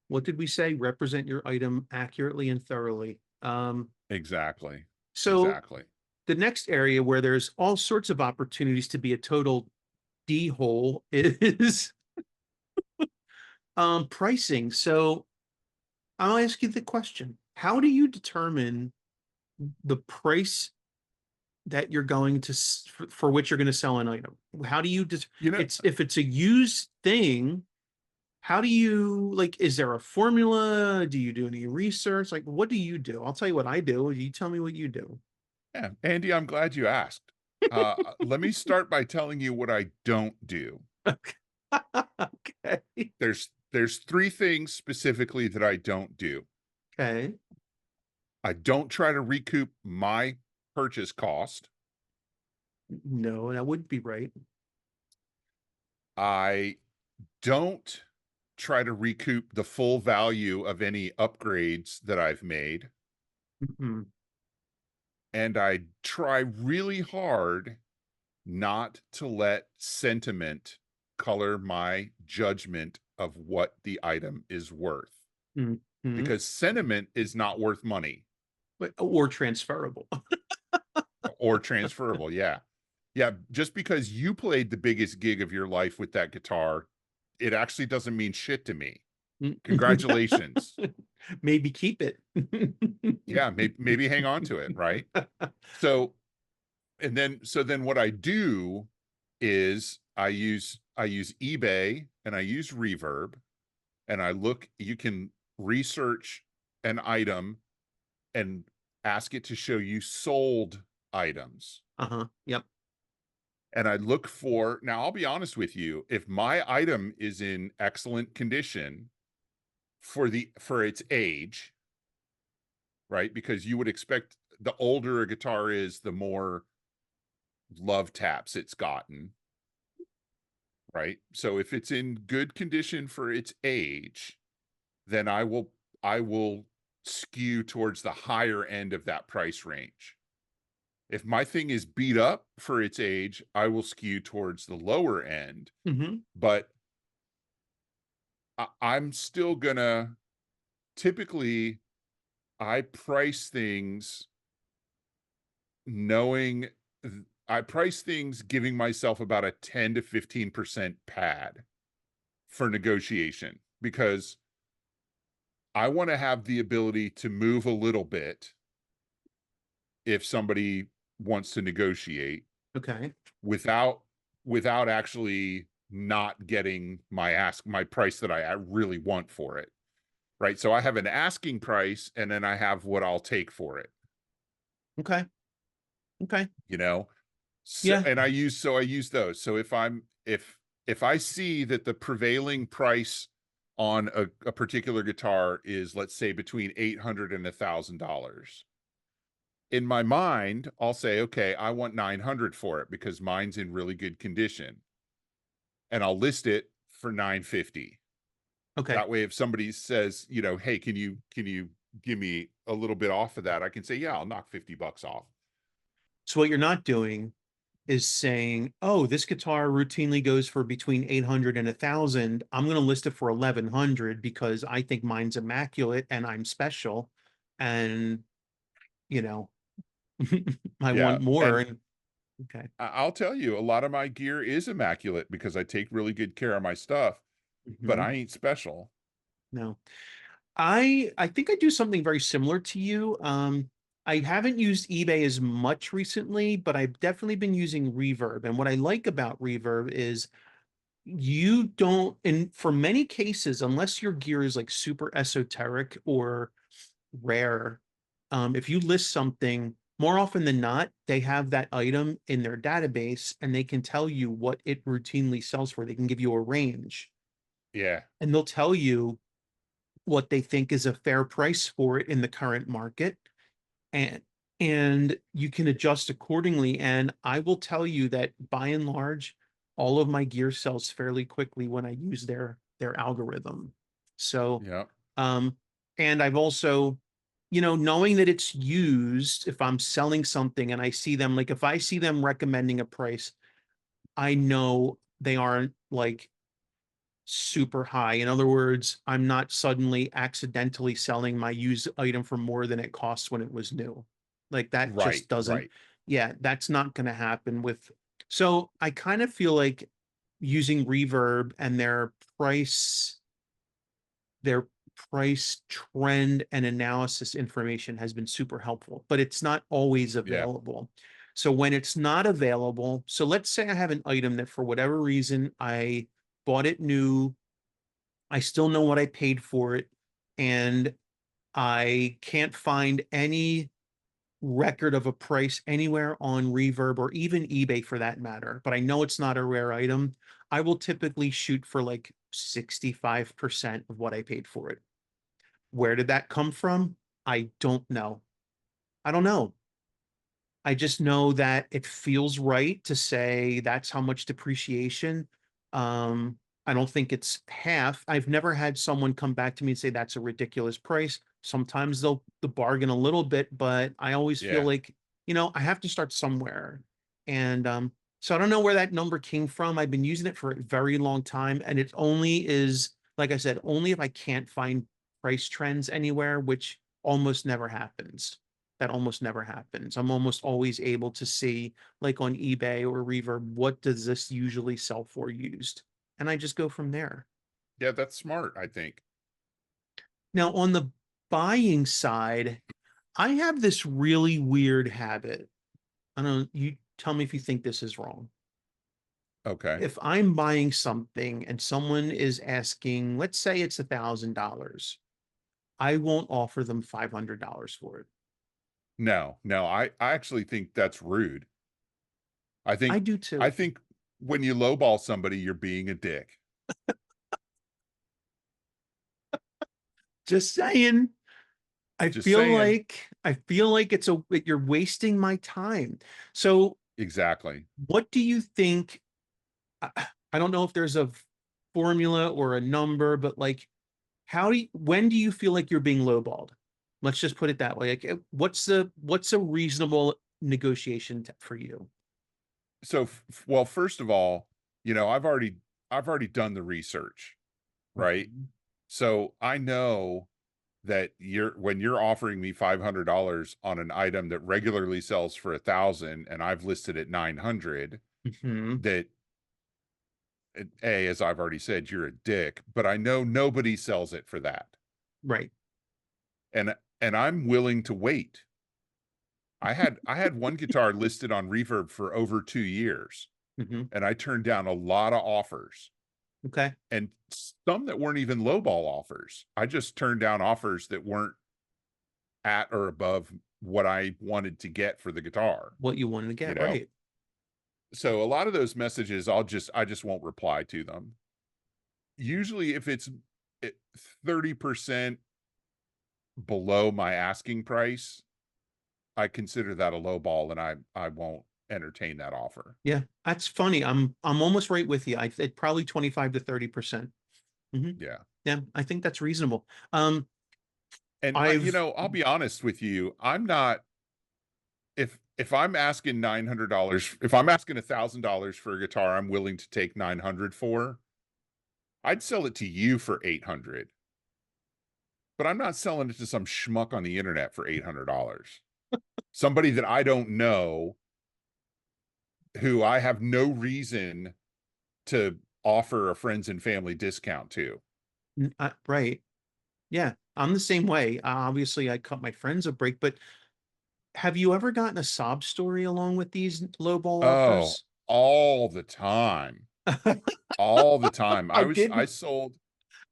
What did we say? Represent your item accurately and thoroughly. Exactly. So Exactly. the next area where there's all sorts of opportunities to be a total D-hole is pricing. So I'll ask you the question. How do you determine the price that you're going to for which you're going to sell an item? How do you You know, it's if it's a used thing, how do you like, is there a formula? Do you do any research? Like, what do you do? I'll tell you what I do. You tell me what you do. yeah, Andy, I'm glad you asked. Let me start by telling you what I don't do. Okay. Okay. There's three things specifically that I don't do. Okay. I don't try to recoup my purchase cost. No, that wouldn't be right. I don't try to recoup the full value of any upgrades that I've made. Mm-mm. And I try really hard not to let sentiment color my judgment of what the item is worth, Mm-hmm. because sentiment is not worth money Or transferable. or transferable. Yeah. Yeah. Just because you played the biggest gig of your life with that guitar, it actually doesn't mean shit to me. Congratulations. Maybe keep it. Yeah. Maybe hang on to it. Right. So, so then what I do is I use eBay and I use Reverb, and you can research an item and ask it to show you sold items. Uh-huh. Yep. And I look for, now I'll be honest with you, if my item is in excellent condition for its age, right? Because you would expect the older a guitar is, the more love taps it's gotten, right? So if it's in good condition for its age, then I will skew towards the higher end of that price range. If my thing is beat up for its age, I will skew towards the lower end. Hmm. But I'm still gonna, typically I price things knowing I price things giving myself about a 10 to 15% pad for negotiation, because I want to have the ability to move a little bit if somebody wants to negotiate, Okay. without actually not getting my price that I really want for it. Right. So I have an asking price, and then I have what I'll take for it, Okay. Okay. you know? So, Yeah. and I use those. So if I see that the prevailing price on a particular guitar is, let's say, between 800 and $1,000, in my mind, I'll say, okay, I want 900 for it because mine's in really good condition. And I'll list it for 950. Okay. That way, if somebody says, hey, can you give me a little bit off of that? I can say, yeah, I'll knock $50 off. So what you're not doing is saying, oh, this guitar routinely goes for between 800 and 1,000. I'm going to list it for 1,100 because I think mine's immaculate and I'm special. And, you know, I Yeah. want more. And And okay. I'll tell you, a lot of my gear is immaculate because I take really good care of my stuff, but Mhm. I ain't special. No. I think I do something very similar to you. I haven't used eBay as much recently, but I've definitely been using Reverb. And what I like about Reverb is you don't, and for many cases, unless your gear is like super esoteric or rare, if you list something, more often than not, they have that item in their database and they can tell you what it routinely sells for. They can give you a range Yeah. and they'll tell you what they think is a fair price for it in the current market, and you can adjust accordingly. And I will tell you that by and large, all of my gear sells fairly quickly when I use their algorithm. So, Yeah. um, and I've also, knowing that it's used, if I'm selling something and I see them, like if I see them recommending a price, I know they aren't like super high. In other words, I'm not suddenly accidentally selling my used item for more than it costs when it was new. Like that Right. just doesn't, Right. yeah, that's not going to happen with. So I kind of feel like using Reverb and their price trend and analysis information has been super helpful, but it's not always Yeah. available. So when it's not available, so let's say I have an item that for whatever reason I bought it new, I still know what I paid for it, and I can't find any record of a price anywhere on Reverb or even eBay for that matter, but I know it's not a rare item. I will typically shoot for like 65% of what I paid for it. Where did that come from? I don't know. I don't know. I just know that it feels right to say that's how much depreciation. Um, I don't think it's half. I've never had someone come back to me and say that's a ridiculous price. Sometimes they'll the bargain a little bit, but I always feel Yeah. like, I have to start somewhere. And so I don't know where that number came from. I've been using it for a very long time, and it only is, like I said, only if I can't find price trends anywhere, which almost never happens. That almost never happens. I'm almost always able to see, like on eBay or Reverb, what does this usually sell for used? And I just go from there. Yeah. That's smart, I think. Now, on the buying side, I have this really weird habit. I don't know, you tell me if you think this is wrong. Okay. If I'm buying something and someone is asking, let's say it's $1,000, I won't offer them $500 for it. No, no, I actually think that's rude. I I think do I too. think when you lowball somebody, you're being a dick. Just saying. I Just feel saying. like I feel like you're wasting my time. So Exactly. what do you think? I don't know if there's a formula or a number, but like when do you feel like you're being lowballed? Let's just put it that way. Like what's a reasonable negotiation for you? So, well, first of all, I've already done the research, right? Mhm. So I know that when you're offering me $500 on an item that regularly sells for 1,000 and I've listed at 900, Mhm. that as I've already said, you're a dick, but I know nobody sells it for that. Right. And I'm willing to wait. I had one guitar listed on Reverb for over 2 years, Mhm. and I turned down a lot of offers, Okay. and some that weren't even lowball offers. I just turned down offers that weren't at or above what I wanted to get for the guitar, What you wanted to you get, know? right. So a lot of those messages I just won't reply to them. Usually if it's 30% below my asking price, I consider that a low ball and I won't entertain that offer. Yeah, that's funny. I'm almost right with you. I think probably 25 to 30%. Mhm. Yeah. Yeah, I think that's reasonable. And I've I'll be honest with you. I'm not if I'm asking $900, if I'm asking $1,000 for a guitar, I'm willing to take 900 for. I'd sell it to you for 800, but I'm not selling it to some schmuck on the internet for $800. Somebody that I don't know, who I have no reason to offer a friends and family discount to. right. Yeah, I'm the same way. Obviously, I cut my friends a break, but have you ever gotten a sob story along with these lowball Oh, offers? all the time. All the time. I I didn't sold.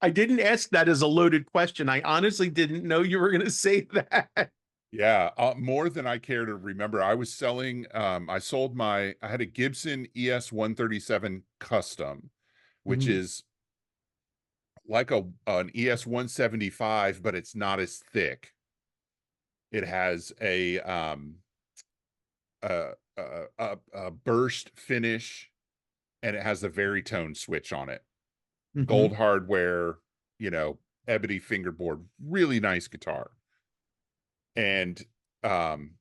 I didn't ask that as a loaded question. I honestly didn't know you were going to say that. Yeah, more than I care to remember. I was selling, I had a Gibson ES 137 custom, which Mhm. is like an ES 175, but it's not as thick. It has a burst finish and it has the Veritone switch on it. Hmm. Gold hardware, ebony fingerboard, really nice guitar. And um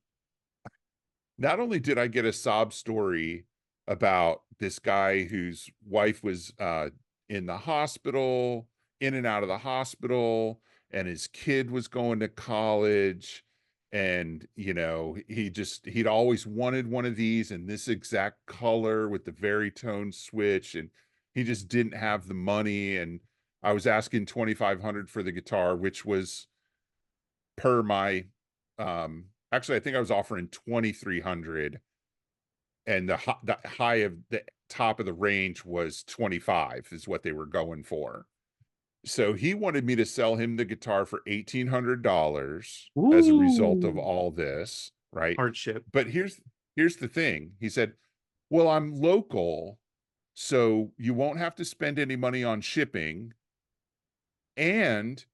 not only did I get a sob story about this guy whose wife was in the hospital, in and out of the hospital, and his kid was going to college. And, he'd always wanted one of these in this exact color with the Veritone switch. And he just didn't have the money. And I was asking 2,500 for the guitar, which was per my, actually, I think I was offering 2,300, and the high of the top of the range was 25 is what they were going for. So he wanted me to sell him the guitar for $1,800 as a result of Ooh, all this, right? hardship. But here's the thing. He said, "Well, I'm local, so you won't have to spend any money on shipping, and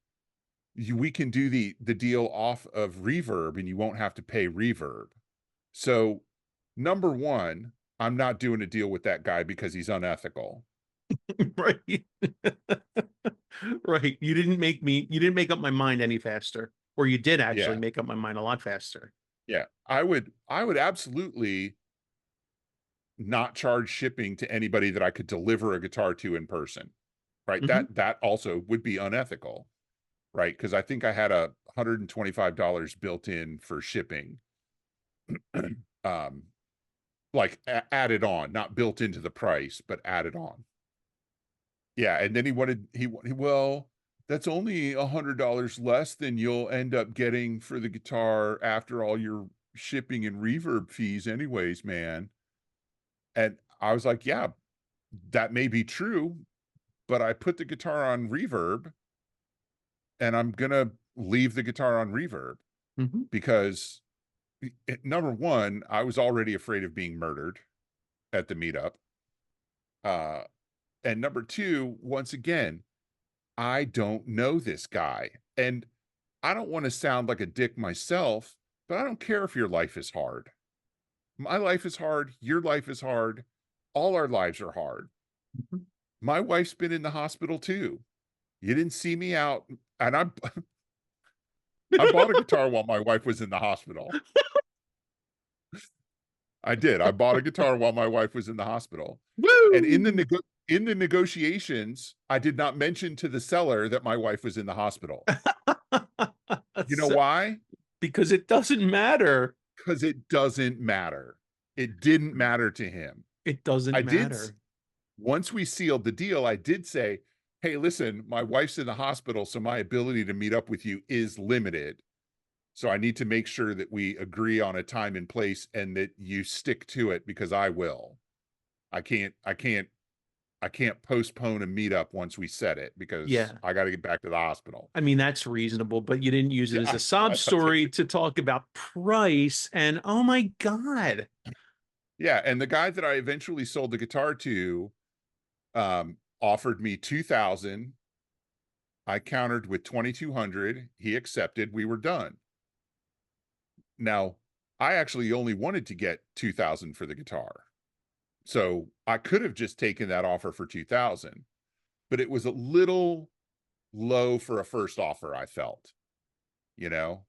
we can do the deal off of Reverb, and you won't have to pay Reverb." So, number one, I'm not doing a deal with that guy because he's unethical. Right. Right. You didn't make up my mind any faster. Or you did actually Yeah, make up my mind a lot faster. yeah. I would absolutely not charge shipping to anybody that I could deliver a guitar to in person, right? Hmm. That also would be unethical, right? Because I think I had a $125 built in for shipping, um, like added on, not built into the price, but added on. Yeah, and then well, that's only $100 less than you'll end up getting for the guitar after all your shipping and reverb fees anyways, man. And I was like, yeah, that may be true, but I put the guitar on reverb, and I'm gonna leave the guitar on reverb Hmm. because number one, I was already afraid of being murdered at the meetup. Uh, and number two, once again, I don't know this guy. And I don't want to sound like a dick myself, but I don't care if your life is hard. My life is hard. Your life is hard. All our lives are hard. My wife's been in the hospital too. You didn't see me out. And I bought a guitar while my wife was in the hospital. I did. I bought a guitar while my wife was in the hospital. And Woo! in the negotiations, I did not mention to the seller that my wife was in the hospital. You know So- why? because it doesn't matter. Because it doesn't matter. It didn't matter to him. It doesn't I did matter. Once we sealed the deal, I did say, "Hey, listen, my wife's in the hospital, so my ability to meet up with you is limited. So I need to make sure that we agree on a time and place and that you stick to it because I will. I can't postpone a meetup once we set it because Yeah. I got to get back to the hospital." I mean, that's reasonable, but you didn't use it Yeah, as a sob I thought so story too. to talk about price. And oh my God. Yeah, and the guy that I eventually sold the guitar to offered me 2,000. I countered with 2,200. He accepted. We were done. Now, I actually only wanted to get 2,000 for the guitar. So I could have just taken that offer for 2,000, but it was a little low for a first offer, I felt, you know?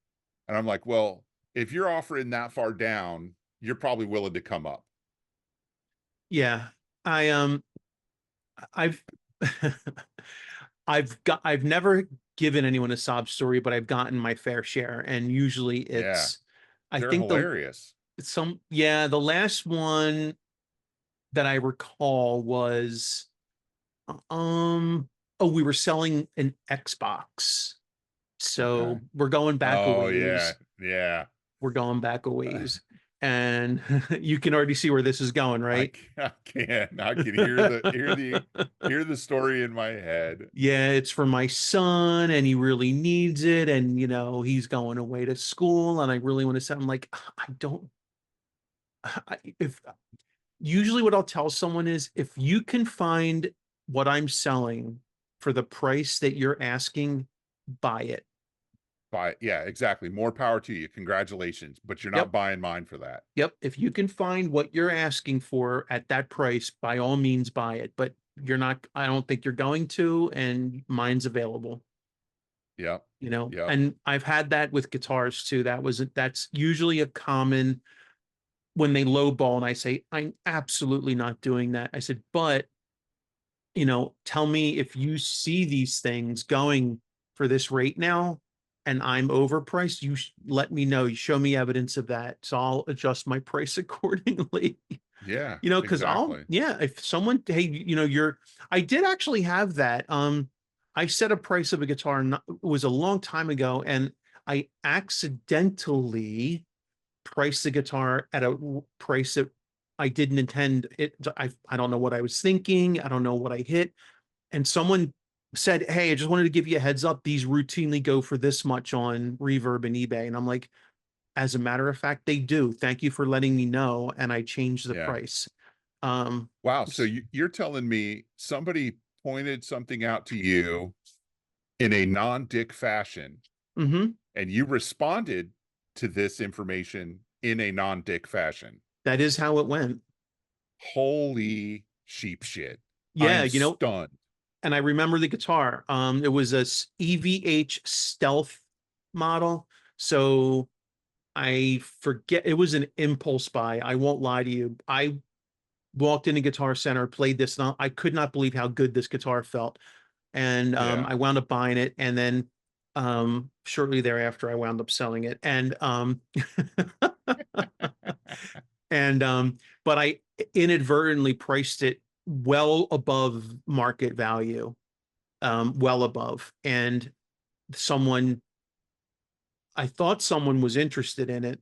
And I'm like, well, if you're offering that far down, you're probably willing to come up. Yeah. I I've I've never given anyone a sob story, but I've gotten my fair share. And usually Yeah, it's I they're think hilarious. the last one that I recall was um oh, we were selling an Xbox. Okay. So we're going back a Oh, yeah. ways. Yeah. We're going back a ways. And you can already see where this is going, right? I can. I can hear the story in my head. Yeah, it's for my son and he really needs it. And, he's going away to school and I really want to say, I'm like, I don't, if usually what I'll tell someone is if you can find what I'm selling for the price that you're asking, buy it. Buy yeah, exactly. More power to you. Congratulations. But you're not Yep. buying mine for that. Yep. If you can find what you're asking for at that price, by all means buy it. But you're not, I don't think you're going to, and mine's available, Yep. Yep. and I've had that with guitars too. That's usually a common when they lowball, and I say, I'm absolutely not doing that. I said, but tell me if you see these things going for this rate now and I'm overpriced, let me know. You show me evidence of that. So I'll adjust my price accordingly. Yeah, Because exactly. yeah, if someone, hey, I did actually have that. I set a price of a guitar, it was a long time ago, and I accidentally priced the guitar at a price that I didn't intend it. I don't know what I was thinking. I don't know what I hit. And someone said, "Hey, I just wanted to give you a heads up. These routinely go for this much on Reverb and eBay." And I'm like, as a matter of fact, they do. Thank you for letting me know. And I changed the Yeah. price. Um, Wow. So you're telling me somebody pointed something out to you in a non-dick fashion, mhm. and you responded to this information in a non-dick fashion. That is how it went. Holy sheep shit. Yeah, I'm stunned. and I remember the guitar. It was a EVH Stealth model. So I forget, it was an impulse buy. I won't lie to you. I walked into Guitar Center, played this, and I could not believe how good this guitar felt. And Yeah. I wound up buying it, and then shortly thereafter, I wound up selling it. And but I inadvertently priced it well above market value, well above. And someone, I thought someone was interested in it,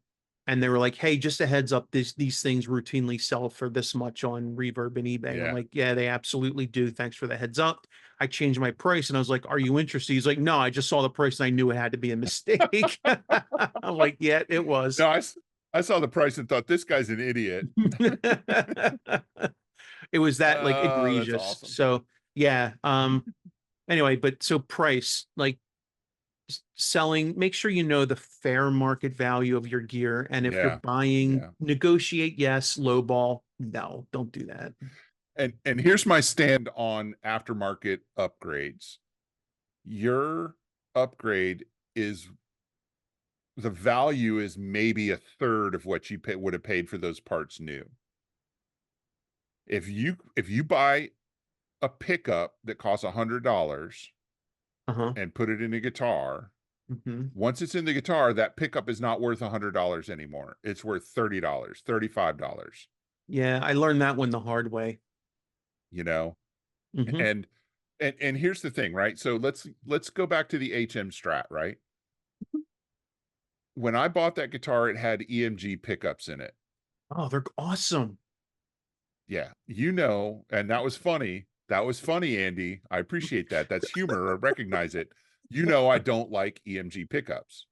and they were like, "Hey, just a heads up, these things routinely sell for this much on Reverb and eBay." And I'm Yeah. like, "Yeah, they absolutely do. Thanks for the heads up." I changed my price, and I was like, "Are you interested?" He's like, "No, I just saw the price and I knew it had to be a mistake." I'm like, "Yeah, it was." No, I saw the price and thought this guy's an idiot. It was that like Oh, that's egregious. awesome. So yeah. Anyway, but so price, like selling, make sure you know the fair market value of your gear. And if you're Yeah. buying, Yeah. negotiate, yes, lowball. No, don't do that. And here's my stand on aftermarket upgrades. Your upgrade is the value is maybe a third of what you would have paid for those parts new. If you buy a pickup that costs $100 Uh-huh. and put it in a guitar, Hmm. once it's in the guitar, that pickup is not worth $100 anymore. It's worth $30, $35, Yeah, I learned that one the hard way. you know? Hmm. And and here's the thing, right? So let's go back to the HM Strat, right? When I bought that guitar, it had EMG pickups in it. Oh, they're awesome. Yeah, and that was funny. That was funny, Andy. I appreciate that. That's humor. I recognize it. I don't like EMG pickups.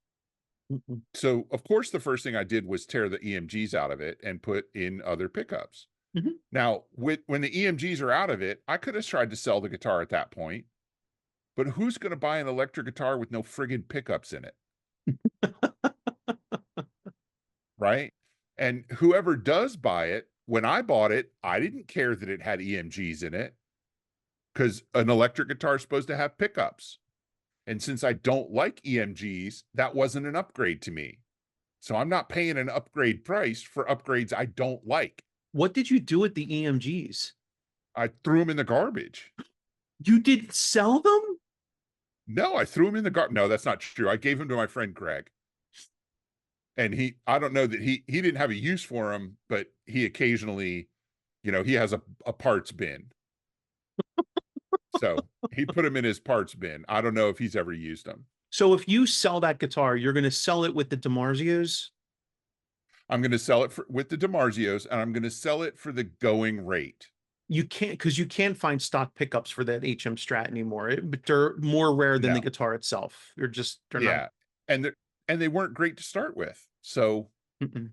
Mhm. So, of course, the first thing I did was tear the EMGs out of it and put in other pickups. Mhm. Now, when the EMGs are out of it, I could have tried to sell the guitar at that point, but who's going to buy an electric guitar with no friggin' pickups in it? Right? And whoever does buy it, when I bought it, I didn't care that it had EMGs in it because an electric guitar is supposed to have pickups. And since I don't like EMGs, that wasn't an upgrade to me. So I'm not paying an upgrade price for upgrades I don't like. What did you do with the EMGs? I threw them in the garbage. You didn't sell them? No, I threw them in the garbage. No, that's not true. I gave them to my friend Greg. And I don't know that he didn't have a use for them, but he occasionally, he has a parts bin. So he put them in his parts bin. I don't know if he's ever used them. So if you sell that guitar, you're going to sell it with the DiMarzios? I'm going to sell it with the DiMarzios, and I'm going to sell it for the going rate. You can't, because you can't find stock pickups for that HM Strat anymore. But they're more rare than the No, guitar itself. They're not. yeah, and they weren't great to start with. So Mm-mm.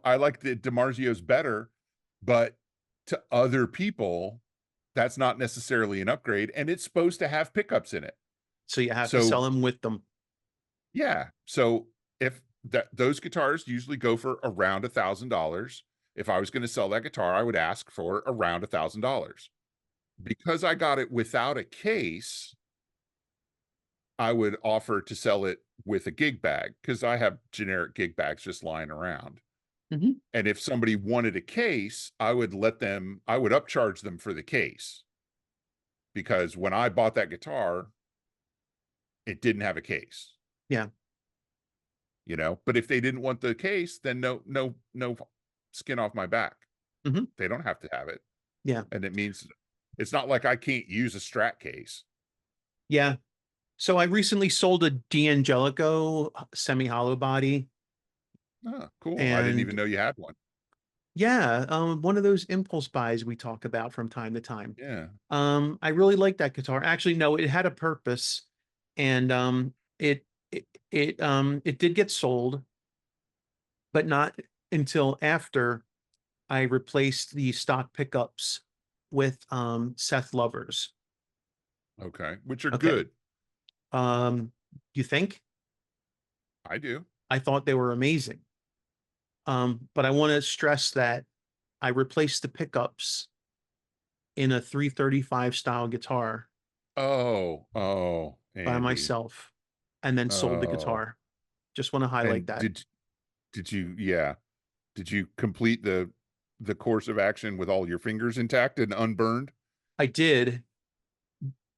I like the DiMarzios better, but to other people, that's not necessarily an upgrade, and it's supposed to have pickups in it. So you have to So sell them with them. Yeah. So if those guitars usually go for around $1,000. If I was going to sell that guitar, I would ask for around $1,000. Because I got it without a case, I would offer to sell it with a gig bag because I have generic gig bags just lying around. Mhm. And if somebody wanted a case, I would upcharge them for the case because when I bought that guitar, it didn't have a case, Yeah. but if they didn't want the case, then no skin off my back. Mhm. They don't have to have it. Yeah. And it means it's not like I can't use a Strat case. Yeah. So I recently sold a D'Angelico semi hollow body, Oh, cool. I didn't and even know you had one. yeah, one of those impulse buys we talk about from time to time. Yeah. I really like that guitar. Actually, no, it had a purpose, and it did get sold, but not until after I replaced the stock pickups with Seth Lovers. Okay. Which are Okay. good. Um, you think? I do. I thought they were amazing. But I want to stress that I replaced the pickups in a 335 style guitar Oh, by Andy. myself and then sold the Oh. guitar. Just want to highlight And that. did you yeah. Did you complete the course of action with all your fingers intact and unburned? I did.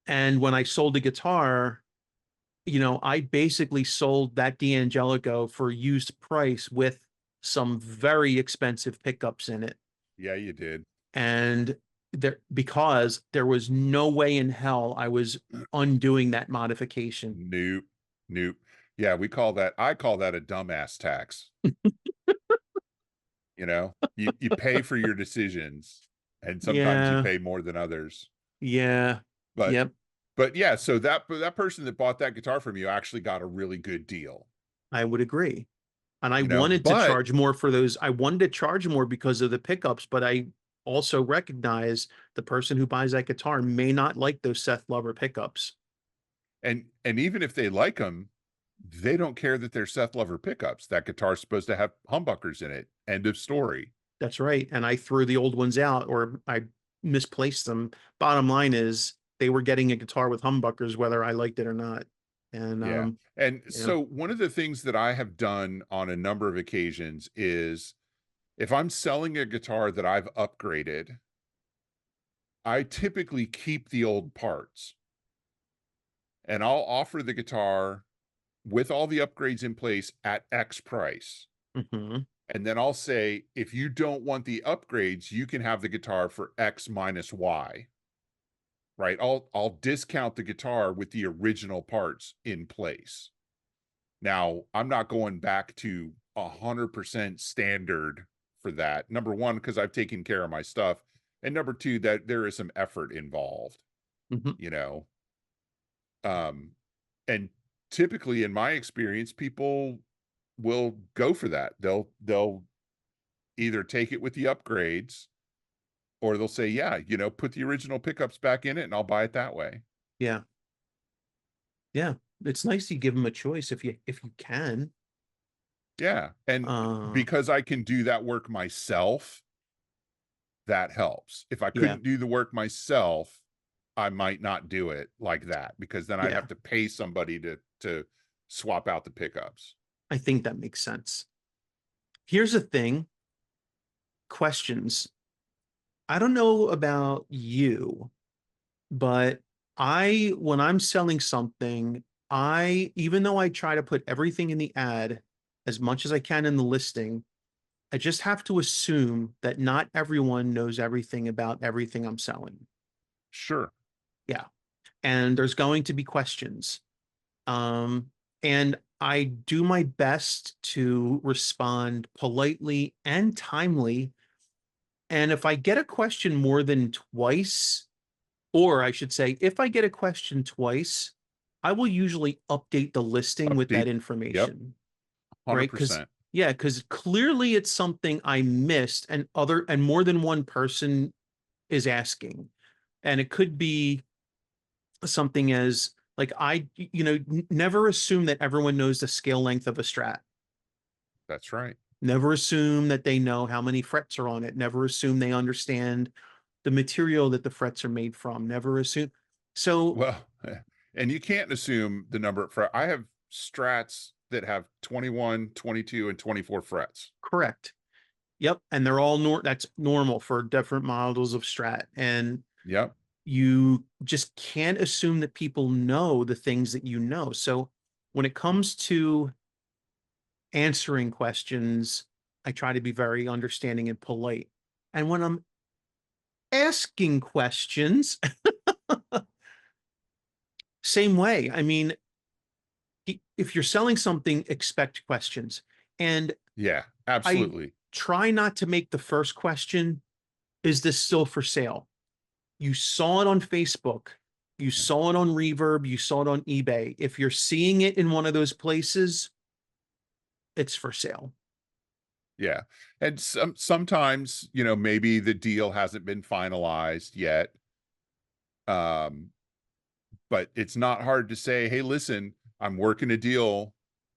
And when I sold the guitar, I basically sold that D'Angelico for used price with some very expensive pickups in it. Yeah, you did. And because there was no way in hell I was undoing that modification. Nope. Nope. Yeah, I call that a dumbass tax. You pay for your decisions and sometimes you Yeah. pay more than others. Yeah. But Yep. but yeah, so that person that bought that guitar from you actually got a really good deal, I would agree. And I wanted to but charge more for those. I wanted to charge more because of the pickups, but I also recognize the person who buys that guitar may not like those Seth Lover pickups. and even if they like them, they don't care that they're Seth Lover pickups. That guitar's supposed to have humbuckers in it. End of story. That's right. And I threw the old ones out or I misplaced them. Bottom line is they were getting a guitar with humbuckers, whether I liked it or not. And Yeah. And yeah, so one of the things that I have done on a number of occasions is if I'm selling a guitar that I've upgraded, I typically keep the old parts and I'll offer the guitar with all the upgrades in place at X price. mhm, And then I'll say, if you don't want the upgrades, you can have the guitar for X minus Y. Right. I'll discount the guitar with the original parts in place. Now, I'm not going back to 100% standard for that. Number one, because I've taken care of my stuff. And number two, that there is some effort involved, mhm. you know. Um, and typically in my experience, people will go for that. They'll either take it with the upgrades or they'll say, yeah, put the original pickups back in it and I'll buy it that way. Yeah. Yeah. It's nice you give them a choice if you can. Yeah. And Uh because I can do that work myself, that helps. If I yeah. couldn't do the work myself, I might not do it like that because then I'd Yeah. have to pay somebody to swap out the pickups. I think that makes sense. Here's the thing, questions. I don't know about you, but when I'm selling something, even though I try to put everything in the ad as much as I can in the listing, I just have to assume that not everyone knows everything about everything I'm selling. Sure. Yeah. And there's going to be questions. Um, and I do my best to respond politely and timely. And if I get a question more than twice, or I should say, if I get a question twice, I will usually update the listing with that Update. Yep. information, right? Because 100%. yeah, because clearly it's something I missed and more than one person is asking. And it could be something as Like never assume that everyone knows the scale length of a Strat. That's right. Never assume that they know how many frets are on it. Never assume they understand the material that the frets are made from. Never assume. So Well, and you can't assume the number for I have strats that have 21, 22, and 24 frets. correct. Yep. And they're all that's normal for different models of Strat. And Yep. you just can't assume that people know the things that you know. So when it comes to answering questions, I try to be very understanding and polite. And when I'm asking questions, same way. I mean, if you're selling something, expect questions. And Yeah, I absolutely. try not to make the first question, is this still for sale? You saw it on Facebook, you Yeah. saw it on Reverb, you saw it on eBay. If you're seeing it in one of those places, it's for sale. Yeah. And sometimes, maybe the deal hasn't been finalized yet. Um, but it's not hard to say, "Hey, listen, I'm working a deal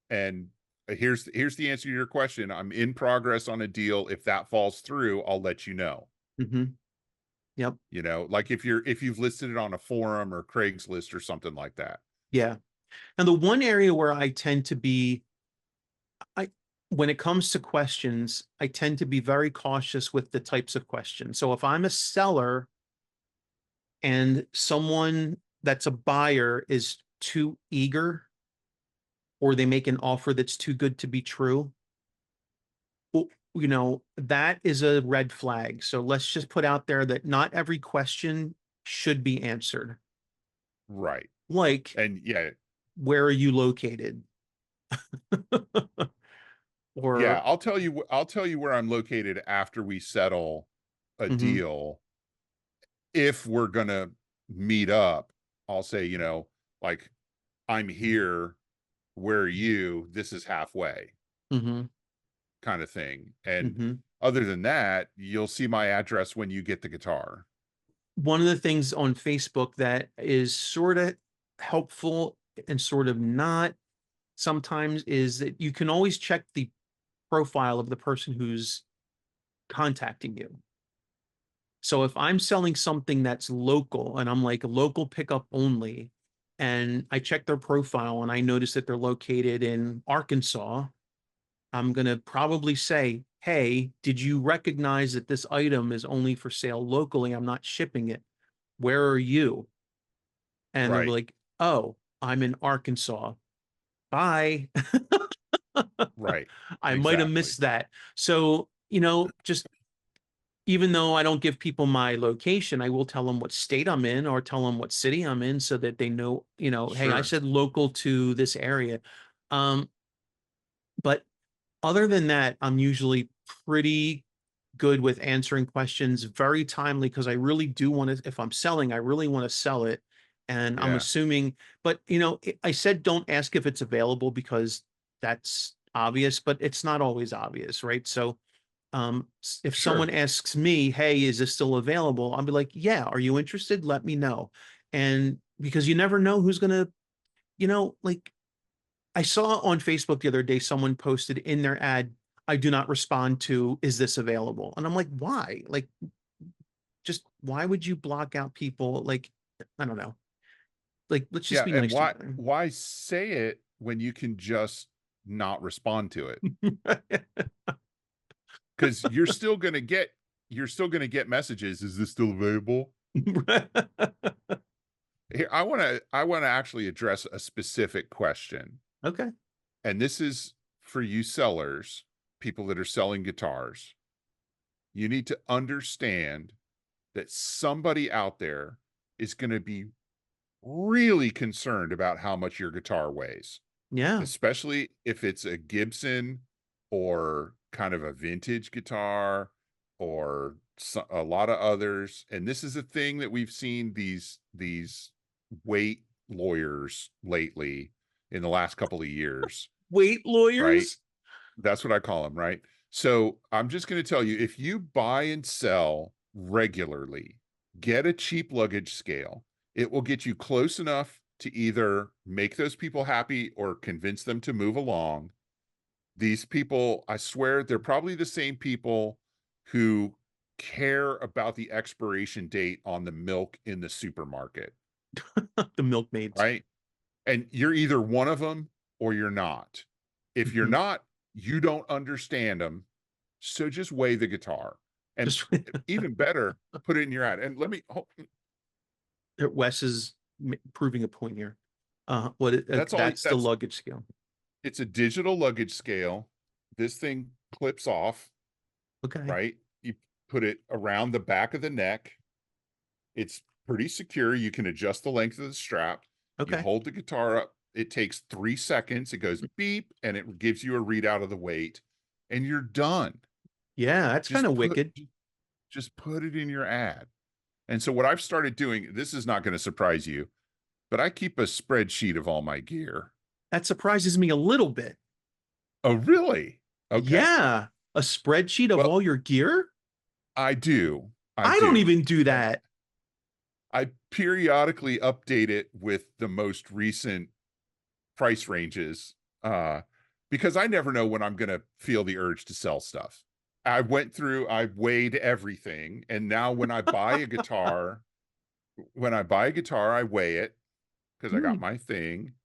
and here's the answer to your question. I'm in progress on a deal. If that falls through, I'll let you know." Mm-hmm. Yep. Like if you've listed it on a forum or Craigslist or something like that. Yeah. And the one area where I tend to be, I, when it comes to questions, I tend to be very cautious with the types of questions. So if I'm a seller and someone that's a buyer is too eager or they make an offer that's too good to be true, that is a red flag. So let's just put out there that not every question should be answered. Right. Like, And yeah, where are you located? yeah, Or, I'll tell you where I'm located after we settle a mhm, deal. If we're going to meet up, I'll say, like I'm here, where are you? This is halfway mhm, kind of thing. And mhm. other than that, you'll see my address when you get the guitar. One of the things on Facebook that is sort of helpful and sort of not sometimes is that you can always check the profile of the person who's contacting you. So if I'm selling something that's local and I'm like a local pickup only, and I check their profile and I notice that they're located in Arkansas, I'm going to probably say, hey, did you recognize that this item is only for sale locally? I'm not shipping it. Where are you? And they'll be Right. like, oh, I'm in Arkansas. Bye. Right. I might have Exactly. missed that. So, just even though I don't give people my location, I will tell them what state I'm in or tell them what city I'm in so that they know, hey, I Sure. said local to this area. Um, but other than that, I'm usually pretty good with answering questions very timely because I really do want to, if I'm selling, I really want to sell it. And I'm Yeah. assuming, but I said don't ask if it's available because that's obvious, but it's not always obvious, right? So if someone Sure. asks me, hey, is this still available? I'll be like, yeah, are you interested? Let me know. And because you never know who's gonna, like I saw on Facebook the other day, someone posted in their ad, I do not respond to, is this available? And I'm like, why? Like, just why would you block out people? Like, I don't know. Like, let's just Yeah. be And nice to each other. why say it when you can just not respond to it? Because you're still gonna get messages. Is this still available? Here, I want to actually address a specific question. Okay. And this is for you sellers, people that are selling guitars. You need to understand that somebody out there is going to be really concerned about how much your guitar weighs, Yeah. especially if it's a Gibson or kind of a vintage guitar or a lot of others. And this is a thing that we've seen these weight lawyers lately in the last couple of years, Wait, right? lawyers? That's what I call them, right? So I'm just going to tell you, if you buy and sell regularly, get a cheap luggage scale. It will get you close enough to either make those people happy or convince them to move along. These people, I swear, they're probably the same people who care about the expiration date on the milk in the supermarket, The milkmaids. right? And you're either one of them or you're not. If you're Mhm. not, you don't understand them. So just weigh the guitar. And Just even better, put it in your ad. And Wes is proving a point here. that's all, That's the luggage scale. it's a digital luggage scale. This thing clips off, Okay. right? You put it around the back of the neck. It's pretty secure. You can adjust the length of the strap. You Okay. hold the guitar up. It takes 3 seconds. It goes beep and it gives you a readout of the weight and you're done. Yeah, that's kind Just of wicked. just put it in your ad. And so what I've started doing, this is not going to surprise you, but I keep a spreadsheet of all my gear. That surprises me a little bit. Oh, really? Okay. Yeah, a spreadsheet of Well, all your gear? I do. I I don't do. even do And that. I periodically update it with the most recent price ranges because I never know when I'm going to feel the urge to sell stuff. I weighed everything. And now when I buy a guitar, I weigh it because I got Hmm. my thing.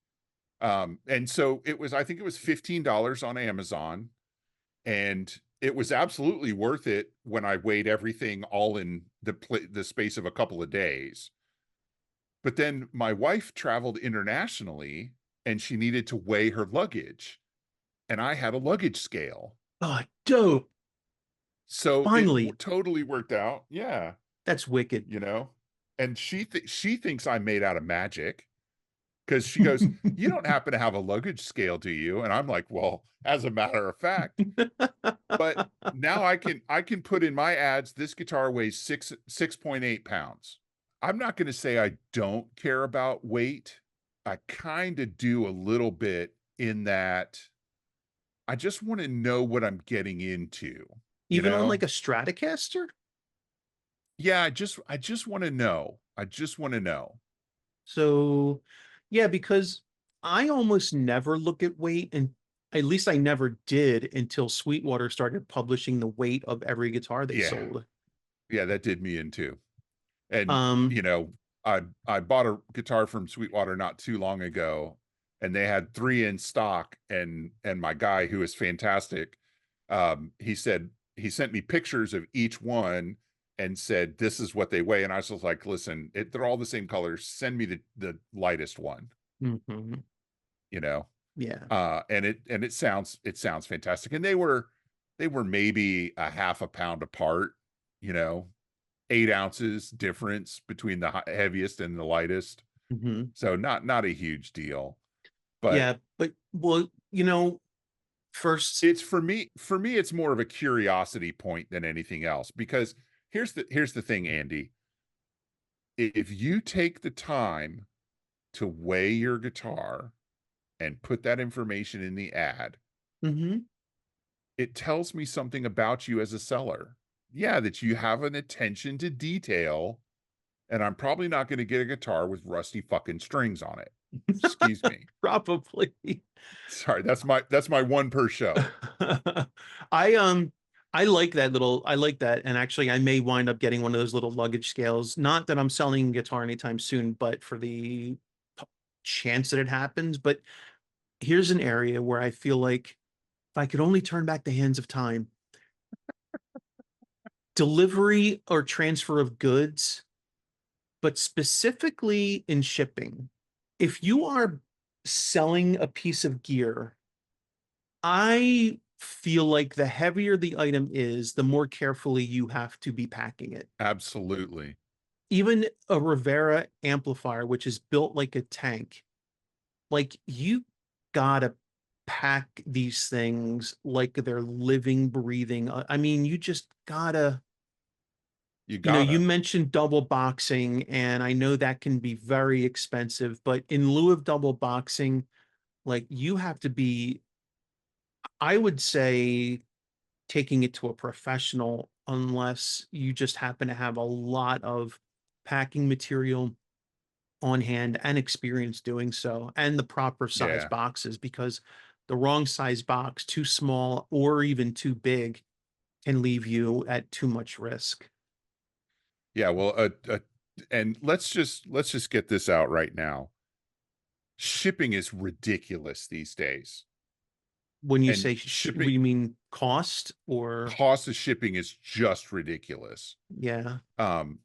And so I think it was $15 on Amazon. And it was absolutely worth it when I weighed everything all in the space of a couple of days. But then my wife traveled internationally and she needed to weigh her luggage, and I had a luggage scale. Oh, dope. So it Finally, totally worked out. Yeah, that's wicked. you know. And she thinks I'm made out of magic because she goes, "You don't happen to have a luggage scale, do you?" And I'm like, "Well, as a matter of fact." But now I can put in my ads, this guitar weighs 6.8 pounds. I'm not going to say I don't care about weight. I kind of do a little bit in that I just want to know what I'm getting into, you Even on like know? a Stratocaster? Yeah, I just want to know. I just want to know. So, yeah, because I almost never look at weight, and at least I never did until Sweetwater started publishing the weight of every guitar they Yeah. sold. Yeah, that did me in too. And, Um, you know, I bought a guitar from Sweetwater not too long ago, and they had 3 in stock, and my guy, who is fantastic, he said he sent me pictures of each one and said, "This is what they weigh," and I was just like, "Listen, they're all the same colors. Send me the lightest one," mhm, you know? yeah. And it sounds fantastic, and they were maybe a half a pound apart, you know? 8 ounces difference between the heaviest and the lightest. Mhm. So not a huge deal. But Yeah, but well, first, it's for me, it's more of a curiosity point than anything else. Because here's the thing, Andy. If you take the time to weigh your guitar and put that information in the ad, mhm. it tells me something about you as a seller. Yeah, that you have an attention to detail, and I'm probably not going to get a guitar with rusty fucking strings on it. Excuse me. Probably. Sorry, that's my one per show. I um I like that, and actually I may wind up getting one of those little luggage scales. Not that I'm selling guitar anytime soon, but for the p- chance that it happens. But here's an area where I feel like if I could only turn back the hands of time, delivery or transfer of goods, but specifically in shipping. If you are selling a piece of gear, I feel like the heavier the item is, the more carefully you have to be packing it. Absolutely. Even a Rivera amplifier, which is built like a tank, like you gotta pack these things like they're living, breathing. I mean, you just gotta, You you gotta. mentioned double boxing, and I know that can be very expensive, but in lieu of double boxing, like you have to be, I would say, taking it to a professional unless you just happen to have a lot of packing material on hand and experience doing so, and the proper size Yeah. boxes, because the wrong size box, too small or even too big, can leave you at too much risk. Yeah, well, and let's just get this out right now. Shipping is ridiculous these days. When you And say what shipping do you mean, cost or cost of shipping is just ridiculous. yeah. Um,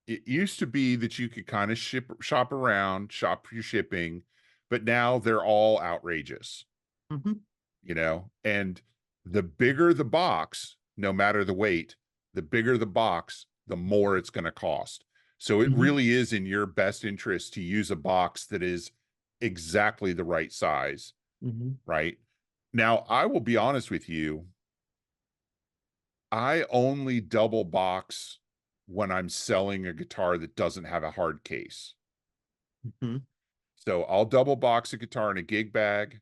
it used to be that you could kind of shop around, shop for your shipping, but now they're all outrageous, Mhm, and the bigger the box, no matter the weight, the bigger the box, the more it's going to cost. So it mhm, really is in your best interest to use a box that is exactly the right size, mhm, right? Now, I will be honest with you, I only double box when I'm selling a guitar that doesn't have a hard case. mhm. So I'll double box a guitar in a gig bag.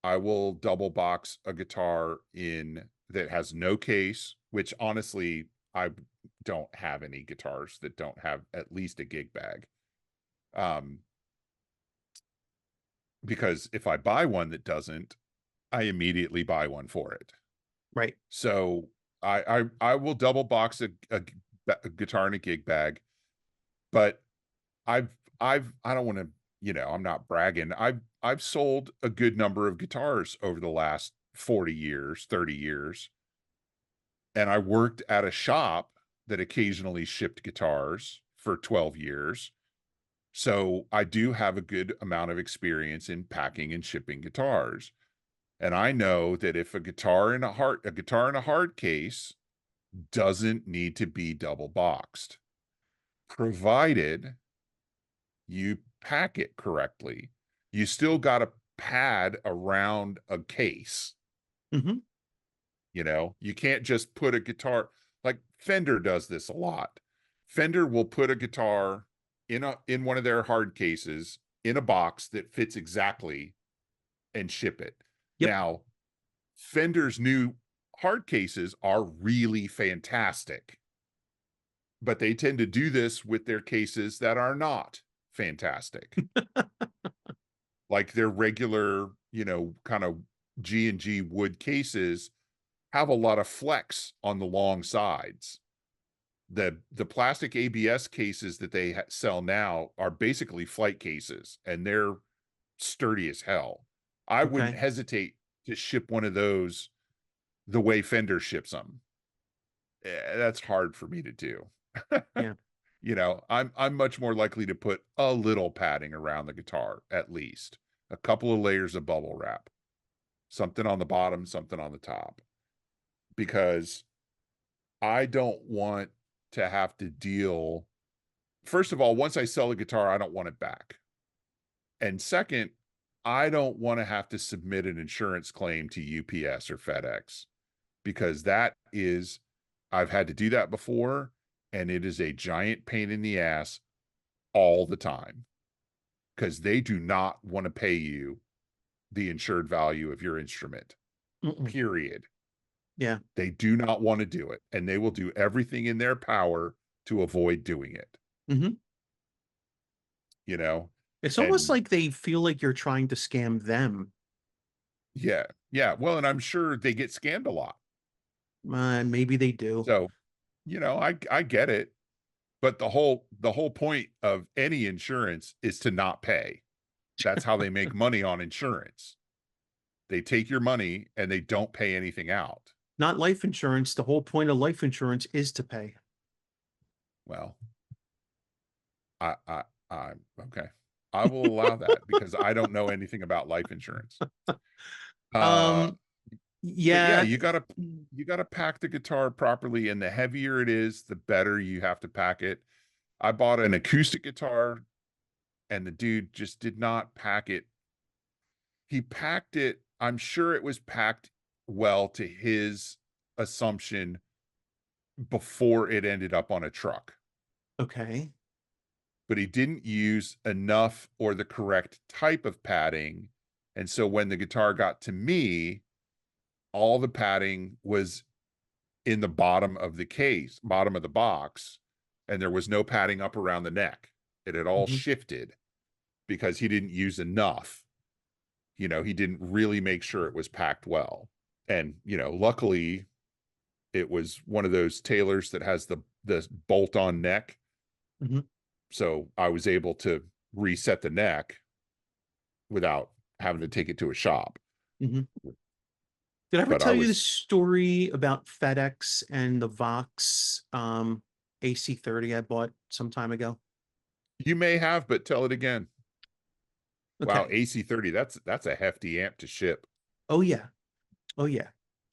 I will double box a guitar in that has no case, which honestly, I don't have any guitars that don't have at least a gig bag. Um, because if I buy one that doesn't, I immediately buy one for it. Right. So I will double box a guitar in a gig bag, but I've I don't want to, I'm not bragging. I've sold a good number of guitars over the last 40 years, 30 years. And I worked at a shop that occasionally shipped guitars for 12 years. So I do have a good amount of experience in packing and shipping guitars. And I know that if a guitar in a hard case doesn't need to be double boxed, provided you pack it correctly. You still got to pad around a case. Mhm. You can't just put a guitar, like Fender does this a lot. Fender will put a guitar in one of their hard cases in a box that fits exactly and ship it. Yep. Now, Fender's new hard cases are really fantastic, but they tend to do this with their cases that are not fantastic. Like their regular, kind of G&G wood cases have a lot of flex on the long sides. The plastic ABS cases that they sell now are basically flight cases, and they're sturdy as hell. I wouldn't Okay. hesitate to ship one of those the way Fender ships them. That's hard for me to do. Yeah. I'm much more likely to put a little padding around the guitar, at least a couple of layers of bubble wrap, something on the bottom, something on the top, because I don't want to have to deal. First of all, once I sell a guitar, I don't want it back. And second, I don't want to have to submit an insurance claim to UPS or FedEx, because I've had to do that before, and it is a giant pain in the ass all the time because they do not want to pay you the insured value of your instrument, Mm-mm. period. Yeah. They do not want to do it, and they will do everything in their power to avoid doing it, Mhm. you know? It's almost And like they feel like you're trying to scam them. yeah, yeah. Well, and I'm sure they get scammed a lot. Maybe they do. So, I get it, but the whole point of any insurance is to not pay. That's how they make money on insurance. They take your money and they don't pay anything out. Not life insurance. The whole point of life insurance is to pay. Well, I okay. I will allow that because I don't know anything about life insurance. Uh, Um, but yeah, yeah. you gotta pack the guitar properly, and the heavier it is, the better you have to pack it. I bought an acoustic guitar, and the dude just did not pack it. He packed it. I'm sure it was packed well to his assumption before it ended up on a truck, Okay. but he didn't use enough or the correct type of padding. And so when the guitar got to me, all the padding was in the bottom of the case, bottom of the box, and there was no padding up around the neck. It had all Mhm. shifted because he didn't use enough. He didn't really make sure it was packed well. And, luckily it was one of those tailors that has the bolt on neck. Mhm. So I was able to reset the neck without having to take it to a shop. Mhm. Did I ever But I tell you the was, story about FedEx and the Vox AC30 I bought some time ago? you may have, but tell it again. Wow, Okay. AC30, that's a hefty amp to ship. Oh yeah. Oh yeah.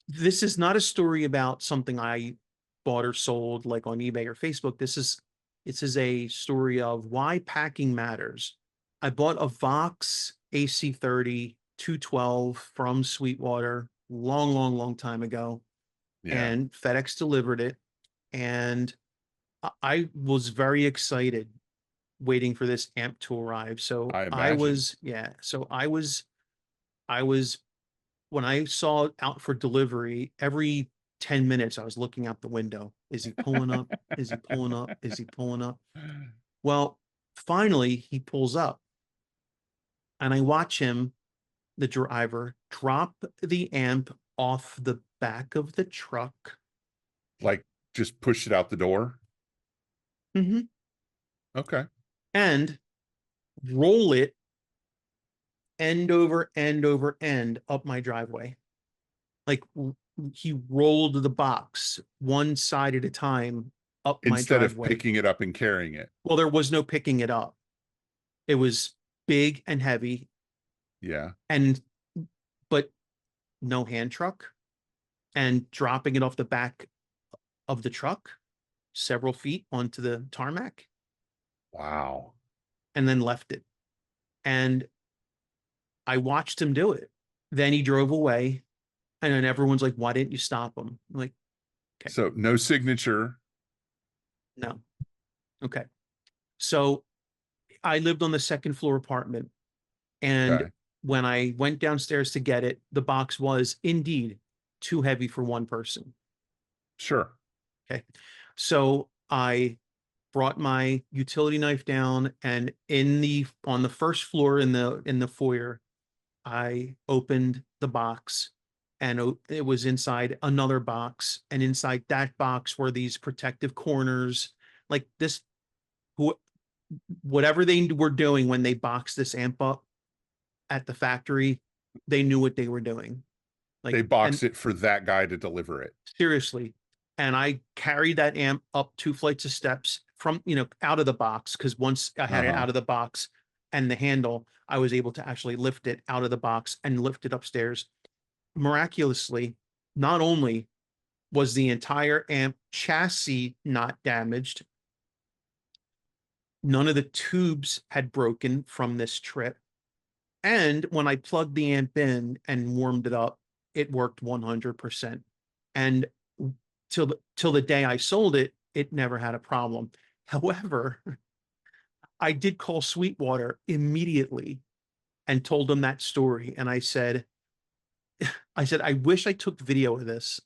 This is not a story about something I bought or sold like on eBay or Facebook. This is a story of why packing matters. I bought a Vox AC30 212 from Sweetwater long, long, long time ago, Yeah, and FedEx delivered it. And I was very excited waiting for this amp to arrive. So I I imagine. was, yeah. So I was when I saw it out for delivery, every 10 minutes I was looking out the window. Is he pulling up? Is he pulling up? Is he pulling up? Well, finally he pulls up and I watch him, the driver, drop the amp off the back of the truck. Like, just push it out the door. Mhm. Okay. And roll it end over end over end up my driveway. Like he rolled the box one side at a time up my Instead of driveway. picking it up and carrying it. Well, there was no picking it up. It was big and heavy Yeah. and but no hand truck, and dropping it off the back of the truck several feet onto the tarmac Wow. and then left it. And I watched him do it. Then he drove away and then everyone's like, why didn't you stop him? I'm like, okay, So no signature. no. Okay. So I lived on the second floor apartment. And Okay. when I went downstairs to get it, the box was indeed too heavy for one person. Sure. Okay. So I brought my utility knife down and on the first floor in the foyer, I opened the box and it was inside another box. And inside that box were these protective corners, like this, who, whatever they were doing when they boxed this amp up at the factory, they knew what they were doing. They Like, and box it for that guy to deliver it. seriously. And I carried that amp up 2 flights of steps from, out of the box. Cause once I had it Uh-huh. out of the box and the handle, I was able to actually lift it out of the box and lift it upstairs. Miraculously, not only was the entire amp chassis not damaged, none of the tubes had broken from this trip. And when I plugged the amp in and warmed it up, it worked 100%. And till the day I sold it, it never had a problem. However, I did call Sweetwater immediately and told them that story. And I said, I wish I took video of this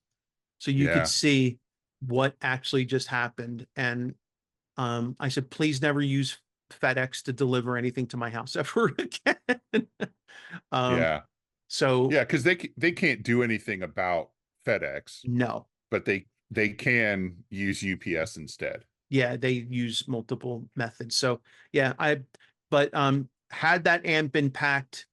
so you could Yeah. see what actually just happened. And I said, please never use FedEx to deliver anything to my house ever again. um, Yeah. so Yeah, because they can't do anything about FedEx, no, but they can use UPS instead. yeah, they use multiple methods. So yeah, but had that amp been packed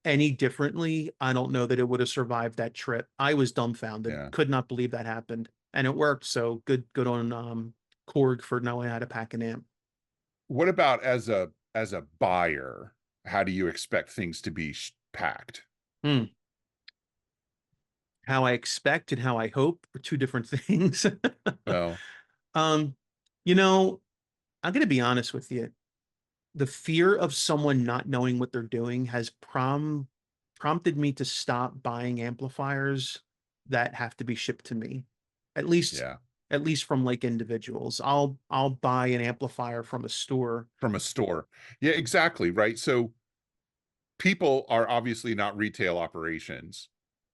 any differently, I don't know that it would have survived that trip. I was dumbfounded, Yeah. could not believe that happened. And it worked. So good on Korg for knowing how to pack an amp. What about as a buyer? How do you expect things to be packed? Hmm. How I expect and how I hope are two different things. Well, um, you know, I'm gonna be honest with you. The fear of someone not knowing what they're doing has prompted me to stop buying amplifiers that have to be shipped to me. At least yeah, at least from like individuals. I'll buy an amplifier from a store. from a store. Yeah, exactly, right? So people are obviously not retail operations.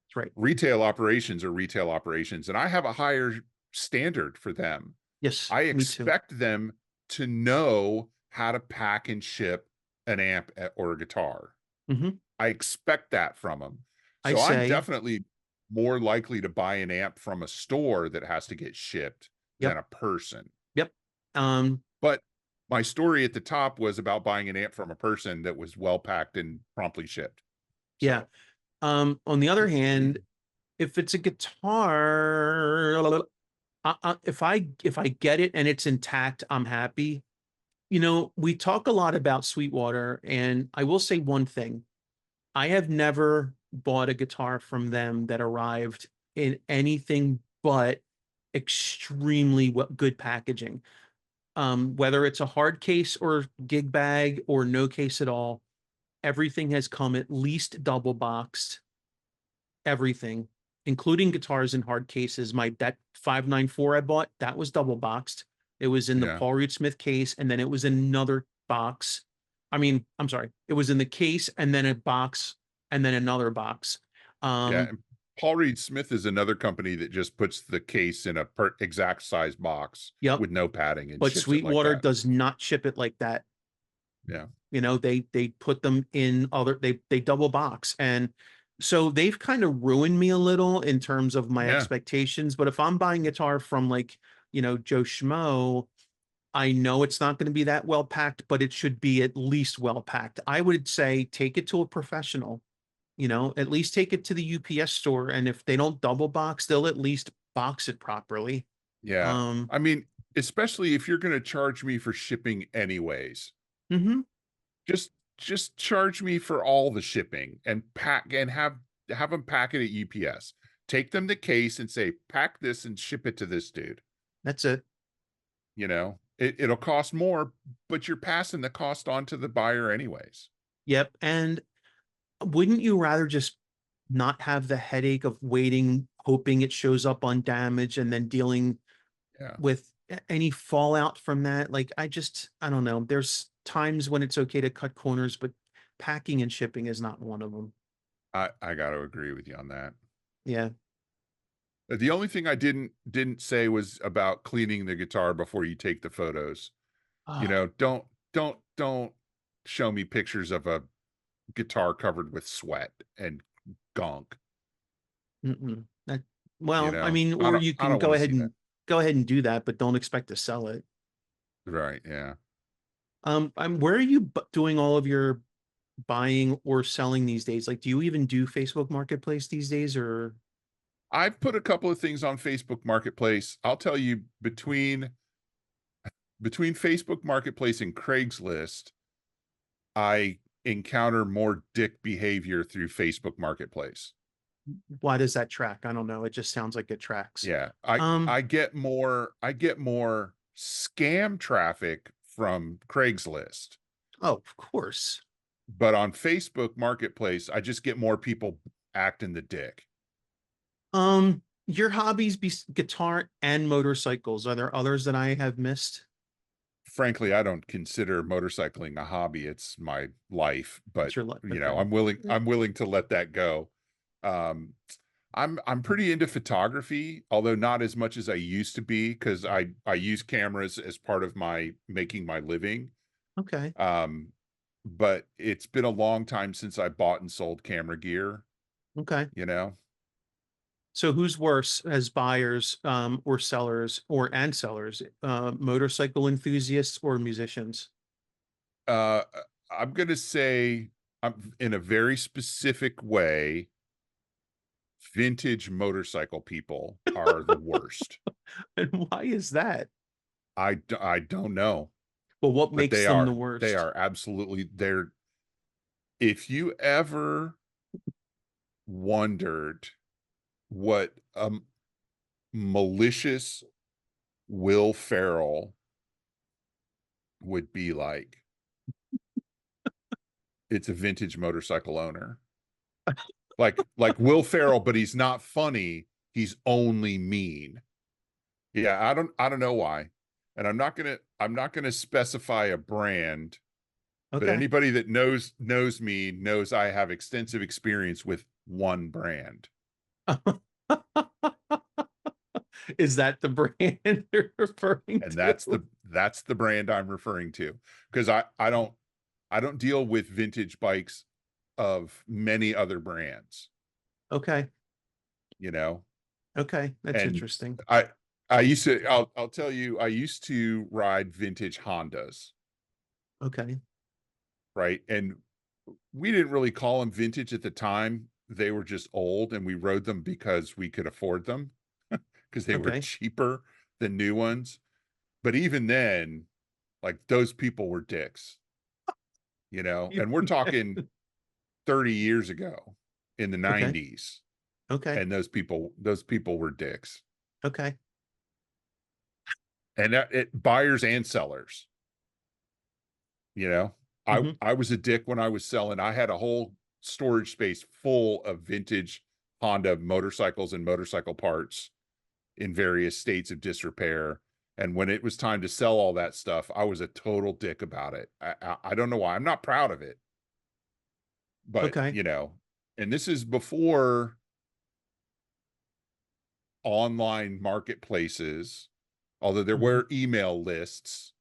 That's right. Retail operations are retail operations, and I have a higher standard for them. Yes, I me too. expect them to know how to pack and ship an amp or a guitar. Mhm. I expect that from them. I So I'm say, definitely more likely to buy an amp from a store that has to get shipped than "Yep, a person. yep." Um, But my story at the top was about buying an amp from a person that was well packed and promptly shipped. yeah. So On the other hand, if it's a guitar, if I get it and it's intact, I'm happy. You know, we talk a lot about Sweetwater, and I will say one thing. I have never bought a guitar from them that arrived in anything but extremely good packaging. Whether it's a hard case or gig bag or no case at all, everything has come at least double boxed. Everything, including guitars in hard cases. My that 594 I bought, that was double boxed. It was in the yeah, Paul Reed Smith case, and then it was in another box. I mean, I'm sorry, it was in the case and then a box and then another box. yeah. Um, And Paul Reed Smith is another company that just puts the case in a exact size box yep. with no padding and But ships it like Sweetwater that. does not ship it like that. Yeah, You know, they put them in other they double box. And so they've kind of ruined me a little in terms of my yeah, expectations. But if I'm buying guitar from like, Joe Schmo, I know it's not going to be that well packed, but it should be at least well packed. I would say take it to a professional, at least take it to the UPS store. And if they don't double box, they'll at least box it properly. yeah. Um, I mean, especially if you're going to charge me for shipping anyways, mhm. just just charge me for all the shipping and pack and have them pack it at UPS. Take them the case and say, pack this and ship it to this dude. That's it. It'll cost more, but you're passing the cost on to the buyer anyways. Yep. And wouldn't you rather just not have the headache of waiting, hoping it shows up on damage, and then dealing Yeah, with any fallout from that? Like, I don't know. There's times when it's okay to cut corners, but packing and shipping is not one of them. I got to agree with you on that. Yeah. The only thing I didn't say was about cleaning the guitar before you take the photos. You Oh, know, don't show me pictures of a guitar covered with sweat and gunk. mm-mm. You Well, I know, mean, or you I can don't want to see that. go ahead and do that, but don't expect to sell it. Right? Yeah. Where are you doing all of your buying or selling these days? Like, do you even do Facebook Marketplace these days, or I've put a couple of things on Facebook Marketplace. I'll tell you between Facebook Marketplace and Craigslist, I encounter more dick behavior through Facebook Marketplace. why does that track? I don't know. It just sounds like it tracks. Yeah. Um, I get more scam traffic from Craigslist, oh, of course. but on Facebook Marketplace, I just get more people acting the dick. Your hobbies be guitar and motorcycles. Are there others that I have missed? Frankly, I don't consider motorcycling a hobby. It's my life, It's but your life. you know, Okay. I'm willing to let that go. Um, I'm pretty into photography, although not as much as I used to be because I use cameras as part of my making my living. Okay. Um, but it's been a long time since I bought and sold camera gear, Okay. you know. So who's worse as buyers, or sellers and sellers, motorcycle enthusiasts or musicians? Uh I'm gonna say I'm in a very specific way, vintage motorcycle people are the worst. And why is that? I don't know, Well, what but makes them the they worst? are absolutely they're if you ever wondered what a malicious Will Ferrell would be like, it's a vintage motorcycle owner. Like Will Ferrell, but he's not funny. He's only mean. Yeah, I don't know why. And I'm not gonna specify a brand, but Okay. anybody that knows me knows I have extensive experience with one brand. Is that the brand you're referring And to? that's the brand I'm referring to, because I don't deal with vintage bikes of many other brands, Okay. you know. Okay. That's And interesting. I I used to I'll tell you, I used to ride vintage Hondas, Okay. right? And we didn't really call them vintage at the time. They were just old, and we rode them because we could afford them because they were Okay. cheaper than new ones. But even then, like, those people were dicks, you know? You- And we're talking 30 years ago in the Okay. 90s, Okay. and those people were dicks. Okay. And that it buyers and sellers, you know? Hmm. I was a dick when I was selling. I had a whole storage space full of vintage Honda motorcycles and motorcycle parts in various states of disrepair. And when it was time to sell all that stuff, I was a total dick about it. I don't know why. I'm not proud of it, but Okay. you know, and this is before online marketplaces, although there Hmm. were email lists.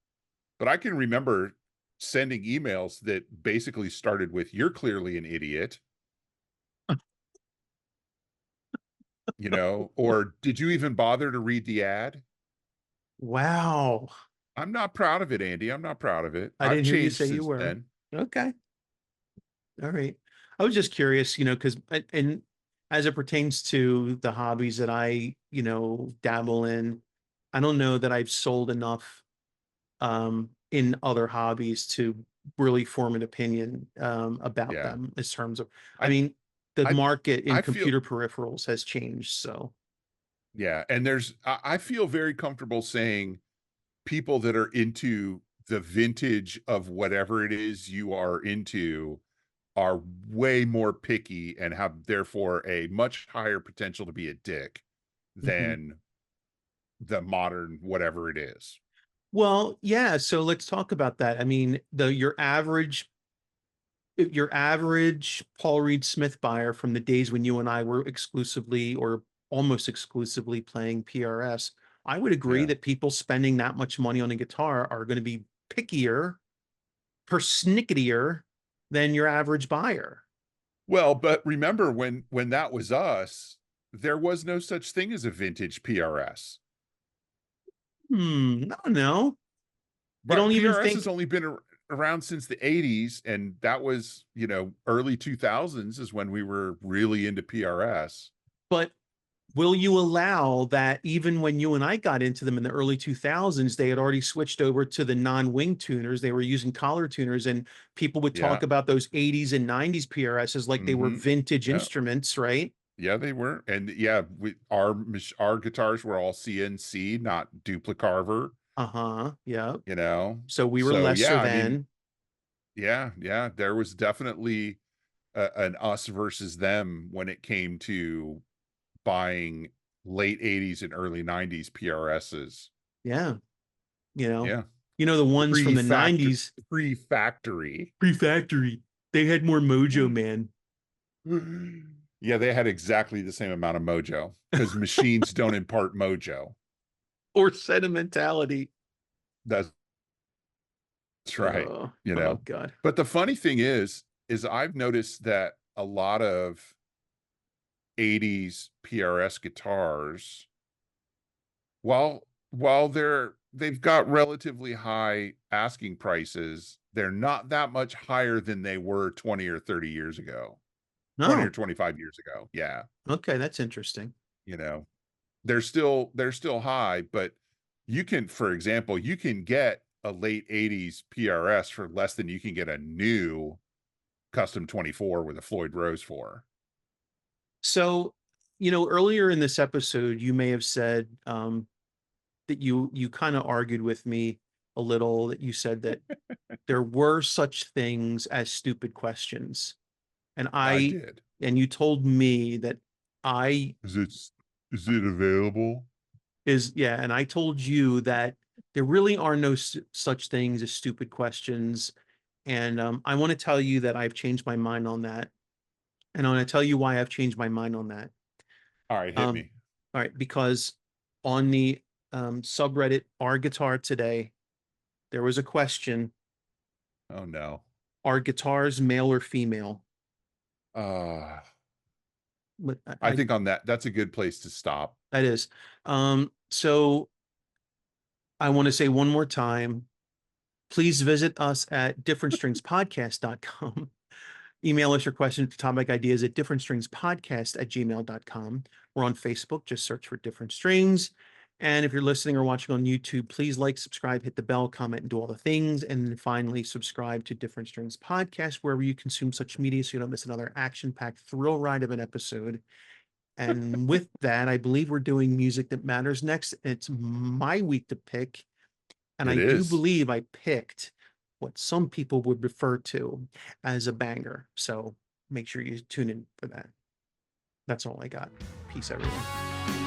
But I can remember sending emails that basically started with, "You're clearly an idiot," you know, or "Did you even bother to read the ad?" Wow. I'm not proud of it, Andy. I'm not proud of it. I I've didn't hear you changed say you since were. then. Okay. All right. I was just curious, because, and as it pertains to the hobbies that I, dabble in, I don't know that I've sold enough in other hobbies to really form an opinion about Yeah. them in terms of, I I mean, the I market in I feel computer peripherals has changed. So, yeah, and I feel very comfortable saying people that are into the vintage of whatever it is you are into are way more picky and have therefore a much higher potential to be a dick mhm. than the modern whatever it is. Well, yeah. So let's talk about that. I mean, your average Paul Reed Smith buyer from the days when you and I were exclusively or almost exclusively playing PRS, I would agree Yeah. that people spending that much money on a guitar are going to be pickier, persnicketier than your average buyer. Well, but remember when that was us, there was no such thing as a vintage PRS. I don't know. You Right, don't even PRS think, has only been around since the '80s, and that was, you know, early 2000s is when we were really into PRS. but will you allow that even when you and I got into them in the early 2000s, they had already switched over to the non-wing tuners. They were using collar tuners, and people would talk Yeah. about those 80s and 90s PRSs like they were Mhm. vintage Yeah. instruments, right? Yeah, they were, and yeah, our guitars were all CNC, not Duplicarver, Uh-huh. Yeah. you know? So we were So, lesser yeah, I mean, than. yeah, there was definitely an us versus them when it came to buying late '80s and early '90s PRSs. Yeah. You know, Yeah. the ones from the Pre-factor 90s pre-factory. pre-factory, they had more mojo, man, Yeah, they had exactly the same amount of mojo because machines don't impart mojo. or sentimentality. That's right, you Oh know? God. But the funny thing is I've noticed that a lot of '80s PRS guitars, while they've got relatively high asking prices, they're not that much higher than they were 20 or 30 years ago. 20 or No. 25 years ago. Yeah, Okay, that's interesting. you know. They're still high, but you can, for example, you can get a late '80s PRS for less than you can get a new custom 24 with a Floyd Rose for. So, earlier in this episode, you may have said that you kind of argued with me a little, that you said that there were such things as stupid questions. And I I did. and you told me that I Is it available? and I told you that there really are no such things as stupid questions. And I want to tell you that I've changed my mind on that. And I want to tell you why I've changed my mind on that. All right, hit Um, me. all right, because on the subreddit Our Guitar Today, there was a question: Oh no. are guitars male or female? Uh, But I think on that's a good place to stop. that is. So I want to say one more time, please visit us at differentstringspodcast.com. Email us your questions, topic ideas at differentstringspodcast@gmail.com. We're on Facebook. Just search for Different Strings. And if you're listening or watching on YouTube, please like, subscribe, hit the bell, comment, and do all the things. And then finally, subscribe to Different Strings Podcast, wherever you consume such media so you don't miss another action-packed thrill ride of an episode. And with that, I believe we're doing Music That Matters next. It's my week to pick. And It I do is. believe I picked what some people would refer to as a banger. So make sure you tune in for that. That's all I got. Peace, everyone.